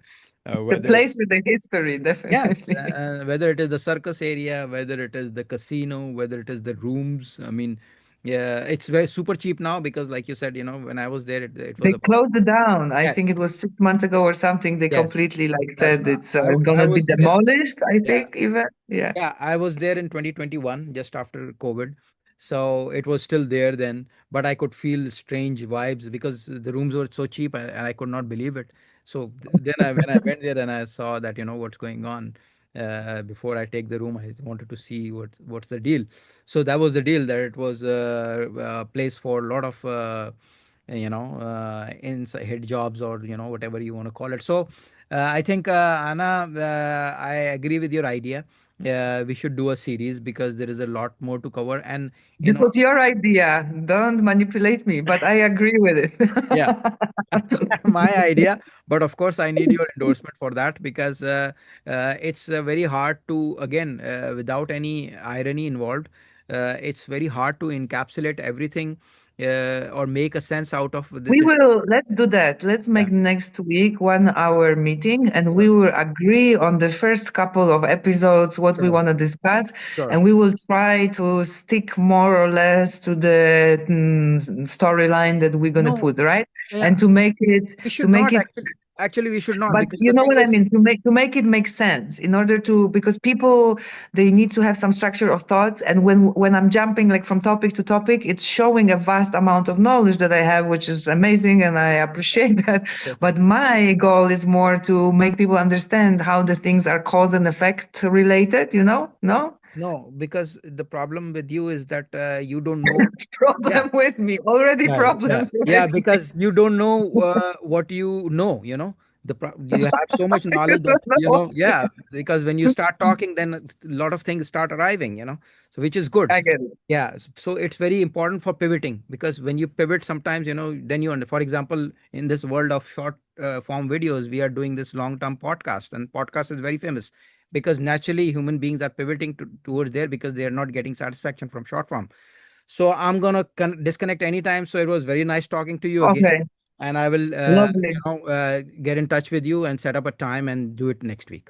It's a whether it. place with a history, Yes, definitely. whether it is the circus area, whether it is the casino, whether it is the rooms. I mean, yeah, it's very super cheap now, because, like you said, when I was there, it was They about. closed it down. I Yes, think it was 6 months ago or something. They yes, completely like that's said right. it's I gonna be was there. demolished. I Yeah. think even yeah. Yeah, I was there in 2021, just after COVID. So it was still there then, but I could feel strange vibes because the rooms were so cheap, and I could not believe it. So then when I went there, and I saw that, what's going on. Before I take the room, I wanted to see what's the deal. So that was the deal, that it was a place for a lot of inside head jobs, or whatever you want to call it. So I think, Anna, I agree with your idea. We should do a series, because there is a lot more to cover, and you This know was your idea. Don't manipulate me, but I agree with it. yeah, my idea. But of course, I need your endorsement for that, because it's very hard to, again, without any irony involved, it's very hard to encapsulate everything, or make a sense out of this. Let's do that. Let's Yeah, make next week 1 hour meeting and we sure, will agree on the first couple of episodes, what we sure, want to discuss. sure. And we will try to stick more or less to the storyline that we're going to No, put, right? yeah, And to make it, we to should make not it actually. Actually, we should not, but because you the know thing what I is. mean, to make it make sense in order to because people they need to have some structure of thoughts, and when I'm jumping like from topic to topic, it's showing a vast amount of knowledge that I have, which is amazing, and I appreciate that. Yes, But yes. my goal is more to make people understand how the things are cause and effect related. No No, because the problem with you is that you don't know. Yeah, problem with me already yeah, yeah, problems yeah, with me. because you don't know what you know, you have so much knowledge that, yeah, because when you start talking, then a lot of things start arriving, so which is good. I get it. Yeah, so it's very important for pivoting, because when you pivot sometimes, then for example, in this world of short form videos, we are doing this long term podcast, and podcast is very famous. because naturally human beings are pivoting towards there because they are not getting satisfaction from short form. So I'm gonna disconnect anytime. So it was very nice talking to you again, Okay, and I will lovely. get in touch with you and set up a time and do it next week.